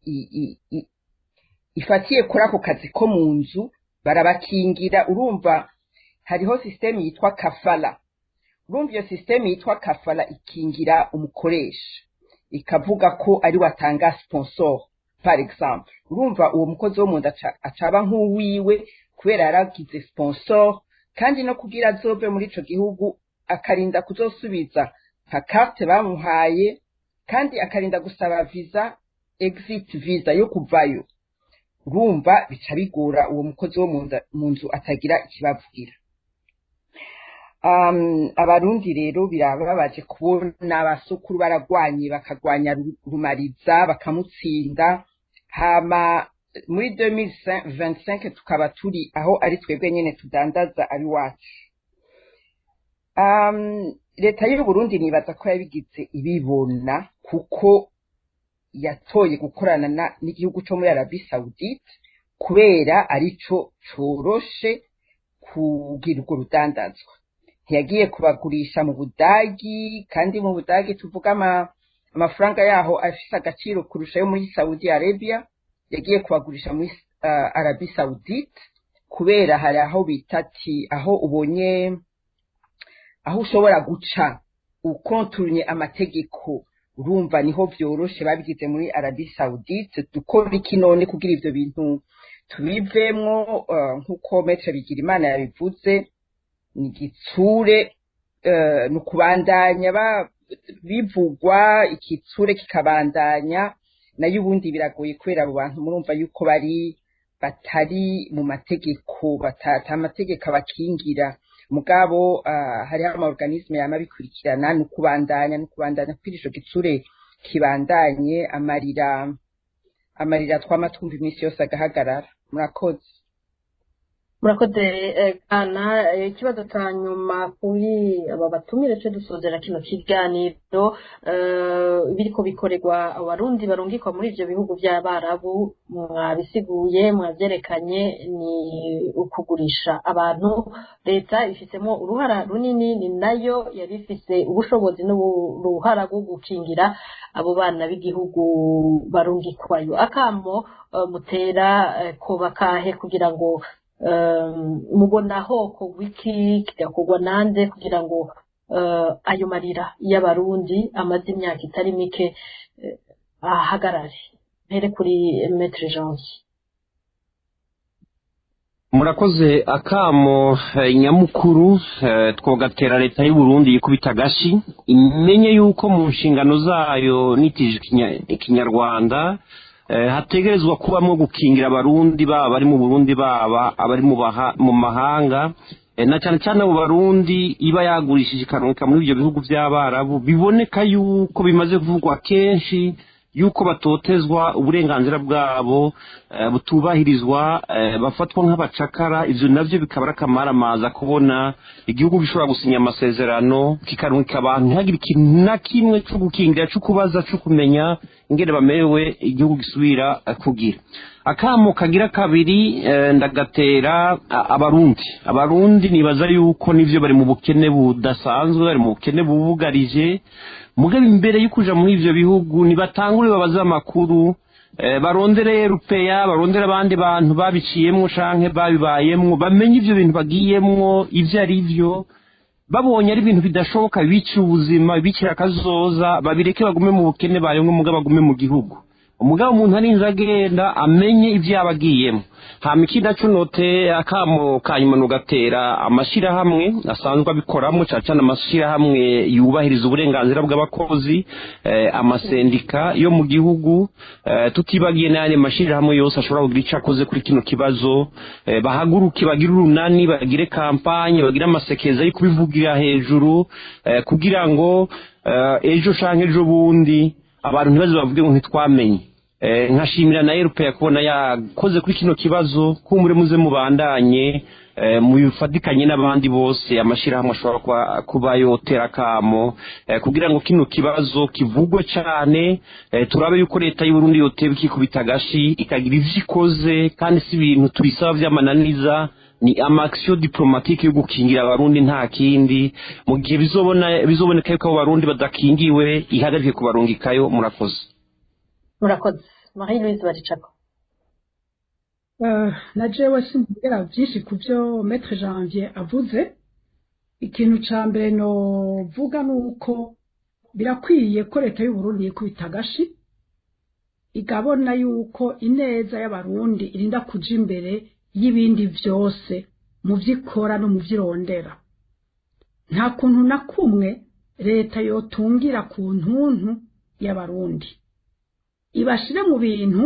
ifatiye kuri ako kazi ko mu nzu barabakingira urumva hariho systeme yitwa kafala urumva iyo systeme yitwa kafala ikingira umukoresha ikavuga ko ari watanga sponsor par exemple urumva uwo mukozi wo mu nda acaba nk'uwiwe kubera yaragize sponsor kandi no kugira azobe muri ico gihugu akarinda kuzosubiza nka carte bamuhaye kandi akarinda gusaba visa exit visa yo kuvayo urumva bica bigora uwo mukozi wo mu nzu atagira ikibavugira abarundi rero birababaje kubona abasukuru baragwanye bakagwanya Rumariza bakamutsinda hama muri 2025 tukaba turi aho ari twebwe nyene tudandaza ari wacu leta y'u Burundi nibaza ko yabigize ibibona kuko yatoye gukorana n'igihugu cyo muri Arabie Saoudite kubera arico coroshe kugira urwo rudandazwa. Ntiyagiye kubagurisha mu Budagi, kandi mu Budagi tuvuga amafaranga yaho afise agaciro kurusha yo muri Saudi Arabia. Yagiye kubagurisha muri Arabie Saoudite kubera hari aho bita ati aho ubonye aho ushobora guca ukonturunye amategeko, urumva niho vyoroshe babigize muri Arabie Saoudite. Dukora iki none kugira ivyo bintu tubivemwo? Nkuko Maître Bigirimana yabivuze, ni igitsure, ni ukubandanya bivugwa, igitsure kikabandanya, nayo ubundi biragoye kubera abo bantu murumva yuko batari mu mategeko, ata mategeko abakingira. Mugabo hariho amaorganisme yama bikurikirana, ni ukubandanya kugira ico gitsure kibandanye, amarira twama twumva iminsi yose agahagarara. Murakoze. Kana ikibazo cya nyuma kuri aba batumire cyo dusozera kino kiganiro, biriko bikorerwa abarundi barungikwa muri ivyo bihugu by'abarabu, mwabisiguye mwavyerekanye, ni ukugurisha abantu. Leta ifisemo uruhara runini, ni nayo yari ifise ubushobozi n'uruhara rwo gukingira abo bana b'igihugu barungikwayo. Akamo mutera koba kahe kugira ngo mubona hoko wiki kigakorwa nande kugira ngo ayo marira y'abarundi amaze imyaka itari mike ahagarare? Mpere kuri Maître Janvier. Murakoze. Akamo nyamukuru twogatera leta y'u Burundi yikubita agashi, imenye yuko mu nshingano zayo nitije ikinyarwanda hategerezwa kubamo gukingira abarundi baba bari mu Burundi baba abari mu mahanga, na cyane cyane abo barundi iba yagurishije ikanuka muri ibyo bihugu by'abarabu. Biboneka yuko bimaze kuvugwa kenshi yuko batotezwa, uburenganzira bwabo butubahirizwa, bafatwa nk'abacakara. Ivyo navyo bikaba akamaramaza kubona igihugu gishobora gusinya amasezerano kikanuka abantu, ntihagire ikintu na kimwe cyo gukingira, cyo kubaza, cyo kumenya ingene bamerewe igihugu gisubira kugira. Akamo kagira kabiri ndagatera abarundi nibaza yuko nivyo bari mu bukene budasanzwe, bari mu bukene bubugarije. Mugabe imbere y'ukuja muri ivyo bihugu nibatangure babaza amakuru, barondere Europeya, barondere abandi bantu babiciyemwo canke babibayemwo, bamenye ivyo bintu bagiyemwo ivyo ari vyo. Babonye ari ibintu bidashoboka, bica ubuzima, bicira akazoza, babireke bagume mu bukene bayemwe, mugabo bagume mu gihugu. Umugabo umuntu arinze agenda amenye ivyo yabagiyemo. Hama ikindi cunote akamo kanyuma nugatera amashirahamwe asanzwe abikoramo, cyane amashirahamwe yubahiriza uburenganzira bw'abakozi, amasendika yo mu gihugu, tutibagiye n'ayandi mashirahamwe yose ashobora kugira ico akoze kuri kino kibazo. Bahaguruke, bagire urunani, bagire kampanye, bagire amasekeza yo kubivugira hejuru, kugira ngo ejo canke ejo bundi abantu ntibaze bavuge ngo ntitwamenye. Nkashimira na Europe kubona yakoze kuri kino kibazo, kumure muze mubandanye mubifatikanye n'abandi bose amashirahamwe ashobora kuba yotera kamo kugira ngo kino kibazo kivugwe cyane. Turabe yuko leta y'u Burundi yoteba ikikubita agashi ikagira ivyo ikoze, kandi si ibintu tubisaba vy'amananiza, ni amaction diplomatique yo gukingira abarundi nta kindi. Mu gihe bizoboneka yuko abo barundi badakingiwe, ihagarike kubarungikayo. Murakoze. Marie-Louise Baricako. Na jewe simbwira byinshi ku byo Maître Janvier avuze. Ikintu ca mbere no vuga nuko birakwiye ko leta y'u Burundi yikubita agashi igabona yuko ineza y'abarundi irinda kuja imbere y'ibindi vyose mu vyikora no mu vyirondera. Nta kuntu na kumwe leta yotungira ku ntuntu y'abarundi, ibashire mu bintu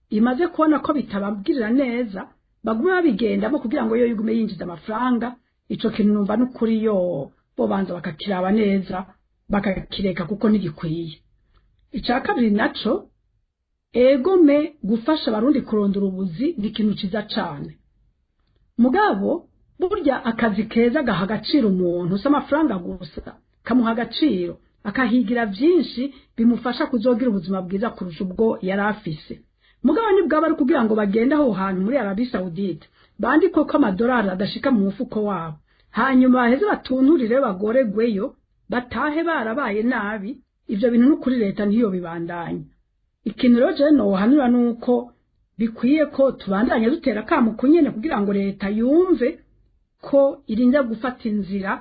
imaze kubona ko bitababwirira neza, bagume babigendamo kugira ngo yo yugume yinjiza amafaranga. Ico kintu numva n'ukuri yo bo banza bakakiraba neza bakakireka kuko nigikwiye. Ica kabiri naco, egome gufasha abarundi kurondera ubuzi ni ikintu ciza cane. Mugabo burya akazi keza gaha agaciro umuntu, si amafaranga gusa, kamuha agaciro, akahigira vyinshi bimufasha kuzogira ubuzima bwiza kurusha ubwo yari afise. mugabo nibwaba ari kugira ngo bagende aho hantu muri Arabie Saoudite bandiko ko amadolari adashika mu mufuko wabo hanyuma baheze batunturire bagoregweyo batahe barabaye nabi ivyo bintu n'ukuri leta ntiyo bibandanye ikintu rero je no hanura nuko bikwiye ko tubandanya dutera kamu kunyene kugira ngo leta yumve ko irinda gufata inzira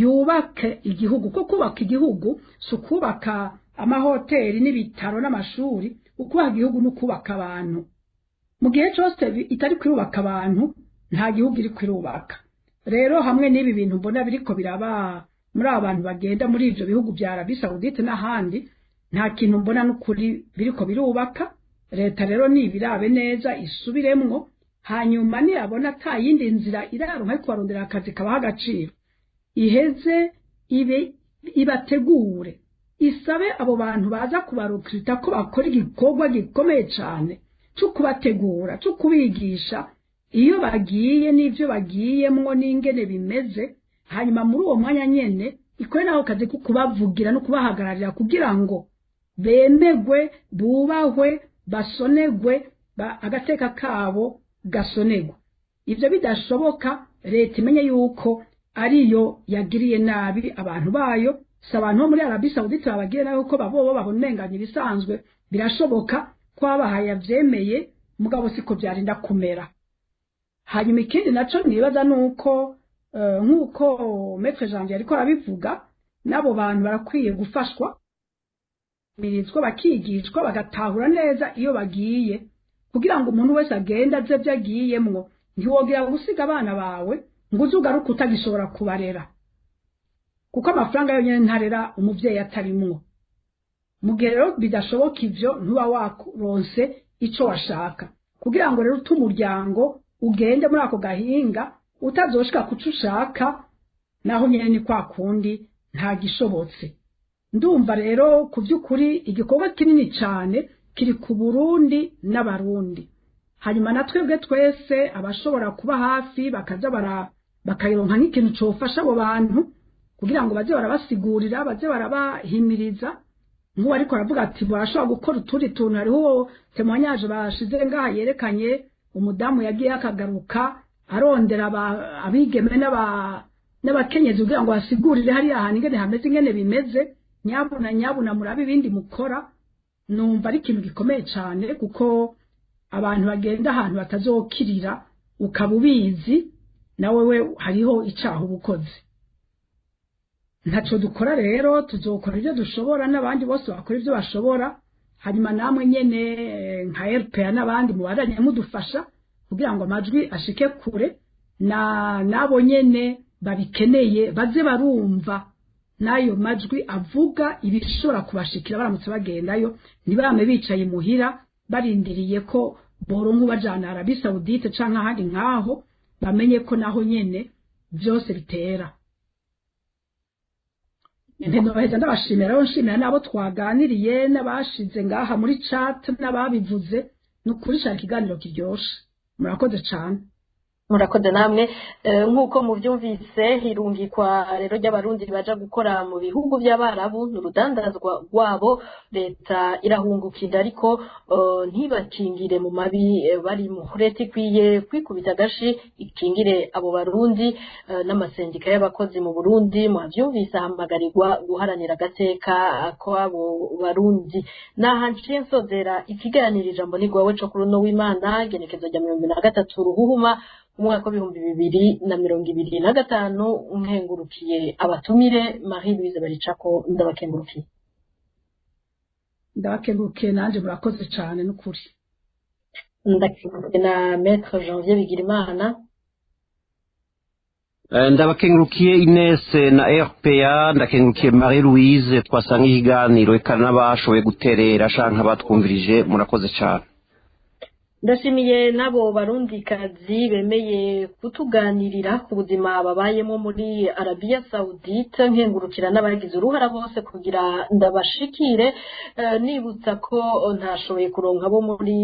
yubake igihugu ko kubaka igihugu sukubaka amahoteli n'ibitaro n'amashuri ukubaka igihugu no kubaka abantu mu gihe cyose itari kwirubaka abantu nta gihugu iri kwirubaka rero hamwe n'ibi bintu mbona biriko biraba muri abantu bagenda muri ivyo bihugu bya Arabie Saoudite n'ahandi nta kintu mbona n'ukuri biriko birubaka leta rero nibirabe neza isubiremwo hanyuma niyabona ata yindi nzira iraronka yo kubarondera akazi kabaha agaciro iheze ibategure isabe abo bantu baza kubarukrita ko bakora igikorwa gikomeye cyane cyo kubategura cyo kubigisha iyo bagiye n'ivyo bagiyemwo n'ingene bimeze hanyuma muri uwo mwanya nyene ikore naho kazi ko kubavugira no kubahagararira kugira ngo bemegwe bubahwe basonegwe agateka kabo gasonegwa ivyo bidashoboka leta imenye yuko ariyo yagiriye nabi abantu bayo si abantu bo muri Arabie Saoudite babagire nabi ko babobo babonenganye ibisanzwe birashoboka ko abahaye yavyemeye mugabo siko byarinda kumera hanyuma ikindi naco nibaza nuko nkuko Maître Janvier ariko arabivuga nabo bantu barakwiye gufashwa birizwa bakigishwa bagatahura neza iyo bagiye kugira ngo umuntu wese agenda aze byagiyemwo ntiwogira gusiga abana bawe ngo uzugaruke utagishobora kubarera kuko amafaranga yonyene ntarera umuvyeyi atarimwo mu gihe rero bidashoboka ivyo ntuba waronse ico washaka kugira ngo rero utumuryango ugende muri ako gahinga utazoshika kuco ushaka naho nyene ni kwa kundi nta gishobotse ndumva rero ku by'ukuri igikorwa kinini cyane kiri ku Burundi n'abarundi hanyuma natwebwe twese abashobora kuba hafi bakaza bakayironka nk'ikintu cofasha abo bantu kugira ngo baze barabasigurira baze barabahimiriza nk'uwo ariko aravuga ati barashobora gukora utundi tuntu hariho témoignage bashize ngaha yerekanye umudamu yagiye akagaruka arondera abigeme n'abakenyezi kugira ngo basigurire hariya ahantu ingene hameze ingene bimeze nyabuna murabe ibindi mukora numva ari ikintu gikomeye cyane kuko abantu bagenda ahantu batazokirira ukaba ubizi nawe we hariho icaha ubukozi ntaco dukora rero tuzokora ibyo dushobora n'abandi bose bakora ibyo bashobora hanyuma namwe nyene nka RPA n'abandi mubandanye mudufasha kugira ngo amajwi ashike kure nabo nyene babikeneye baze barumva nayo majwi avuga ibishobora kubashikira baramutse bagendayo ntibame bicaye muhira barindiriye ko borongo bajana Arabie Saoudite canke ahandi nkaho bamenye ko naho nyene byose bitera Ntendo baheza ndabashimira rero nshimira nabo twaganiriye n'abashize ngaha muri chat n'ababivuze n'ukuri cyane ikiganiro kiryoshe murakoze cyane murakoze namwe nk'uko muvyumvise hirungikwa rero ry'abarundi baja gukora mu bihugu by'abarabu n'urudandazwa rwabo leta irahungukira ariko ntibakingire mu mabi bari mu leta ikwiye kwikubita gashi ikingire abo barundi n'amasendika y'abakozi mu Burundi muvyumvise ahamagarirwa guharanira agateka ko abo barundi nahanciye nsozera ikiganiro ijambo ni gwawe cyo kuri no w'Imana genekezo rya 2023 ruhuhuma umwaka wa 2025 nkengurukiye abatumire Marie Louise Baricako ndabakengurukiye nanje murakoze cyane n'ukuri ndakengurukiye na Maître Janvier Bigirimana ndabakengurukiye Ines na RPA ndakengurukiye Marie Louise twasanga ikiganiro ekana n'abashoboye guterera shanka batwumvirije murakoze cyane ndashimiye nabo barundikazi bemeye kutuganirira ku buzima babayemo muri Arabia Saoudite nkengurukira n'abagize uruhara bose kugira ndabashikire nibutsa ko ntashoboye kuronka bo muri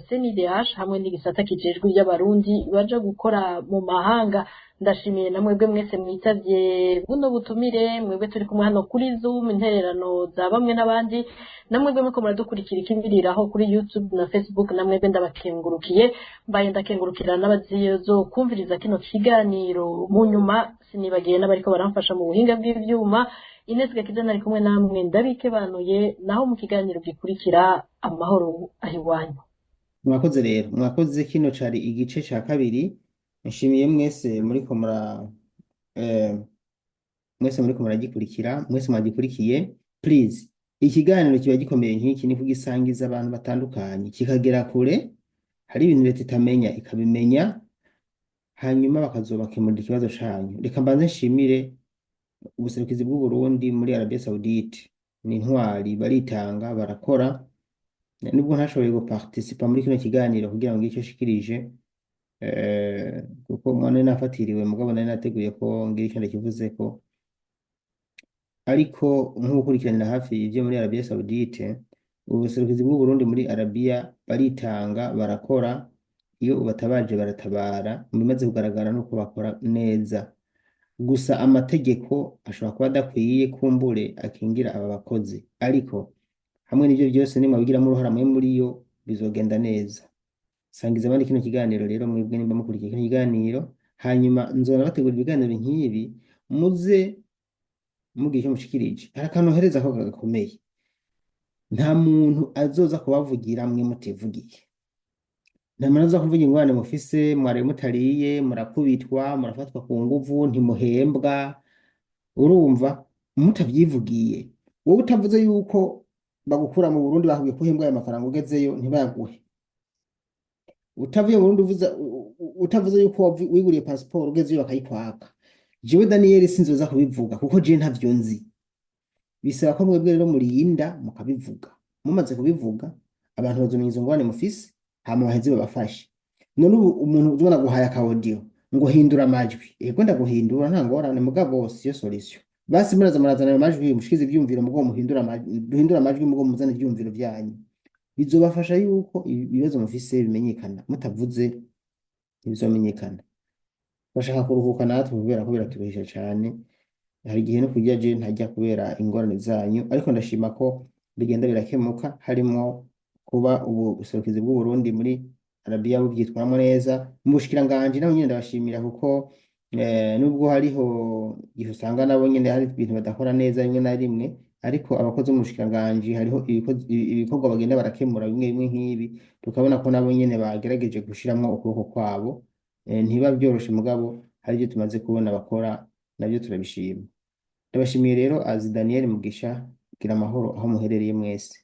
CNDH hamwe n'igisata kijejwe by'abarundi baje gukora mu mahanga ndashimiye na mwebwe mwese mwitavye buno butumire, mwebwe turi kumwe hano kuri Zoom, intererano za bamwe n'abandi, na mwebwe muko muradukurikira ikibiriraho kuri YouTube na Facebook, na mwebwe ndabakengurukiye, mbaye ndakengurukira n'abazizo kumviriza kino kiganiro. Mu nyuma sinibagiye n'abariko baramfasha mu buhinga bw'ivyuma, Ines Gakiza nari kumwe namwe, ndabikebanuye, naho mu kiganiro gikurikira amahoro ari wanyu. Mwakoze rero, mwakoze. Kino cari igice ca kabiri. Nshimiye mwese muriko muragikurikira, mwese mwagikurikiye. Please, ikiganiro kiba gikomeye nk'iki ni kugisangiza abantu batandukanye, kikagera kure. Hari ibintu leta itamenya ikabimenya, hanyuma bakazobakemurira ikibazo canyu. Reka mbanze nshimire ubuserukizi bw'u Burundi muri Arabia Saoudite. Ni intwari, baritanga, barakora. Nubwo ntashoboye guparticipa muri kino kiganiro kugira ngo icyo shikirije, kuko mwana nafatiriwe, mugabo nari nateguye ko ngira icyo ndakivuze ko. Ariko nk'ukurikiranira hafi ibyo muri Arabia Saoudite, ubuserukizi bw'u Burundi muri Arabia baritanga, barakora. Iyo ubatabaje baratabara, bimaze kugaragara nuko bakora neza. Gusa amategeko ashobora kuba adakwiye kumbure akingira aba bakozi, ariko hamwe n'ibyo byose nimwabigiramo uruhara mwe muri yo bizogenda neza. Sangiza abandi kino kiganiro rero, mwebwe nimba mukurikiye kino kiganiro, hanyuma nzora bategura ibiganiro nk'ibi, muze mugira icyo mushikirije. Hari akantu hereza ko gakomeye, nta muntu azoza kubavugira mwe mutivugiye. Nta muntu azoza kuvuga ingorane mufise, mwaraye mutariye, murakubitwa, murafatwa ku nguvu, ntimuhembwa. Urumva mutavyivugiye, wowe utavuze yuko bagukura mu Burundi bakubwiye ko uhembwa aya mafaranga ugezeyo ntibayaguhe. Utavuye mu Burundi utavuze yuko wiguriye passport ugezeyo bakayikwaka. Jewe Daniel sinzoza kubivuga kuko je ntavyo nzi. Bisaba ko mwebwe rero murinda mukabivuga. Mumaze kubivuga, abantu bazomenya izo ngorane mufise, hama baheze babafashe. None ubu umuntu uzobona guhaya ka audio ngo hindura amajwi, ego ndaguhindura nta ngorane, mugabo siyo solution. Basi murazana ayo majwi mushikize ivyumviro, mugabo duhindura amajwi, mugabo muzane ivyumviro vyanyu. Bizobafasha yuko ibibazo mufise bimenyekana, mutavuze ntibizomenyekana. Bashaka kuruhuka natwe kubera ko biraturuhisha cane. Hari igihe no kurya je ntajya kubera ingorane zanyu, ariko ndashima ko bigenda birakemuka. Harimo kuba ubu buserukizi bw'u Burundi muri Arabia bubyitwaramo neza. Mu bushikiranganje nabo nyine ndabashimira kuko nubwo hariho igihe usanga nabo nyine hari ibintu badakora neza rimwe na rimwe, ariko abakozi mu bushikiranganje hariho ibikorwa bagenda barakemura bimwe bimwe nk'ibi, tukabona ko nabo nyine bagerageje gushiramwo ukuboko kwabo. Ntiba byoroshe, mugabo hari ibyo tumaze kubona bakora, nabyo turabishima. Ndabashimiye rero azi Daniel Mugisha, gira amahoro aho muherereye mwese.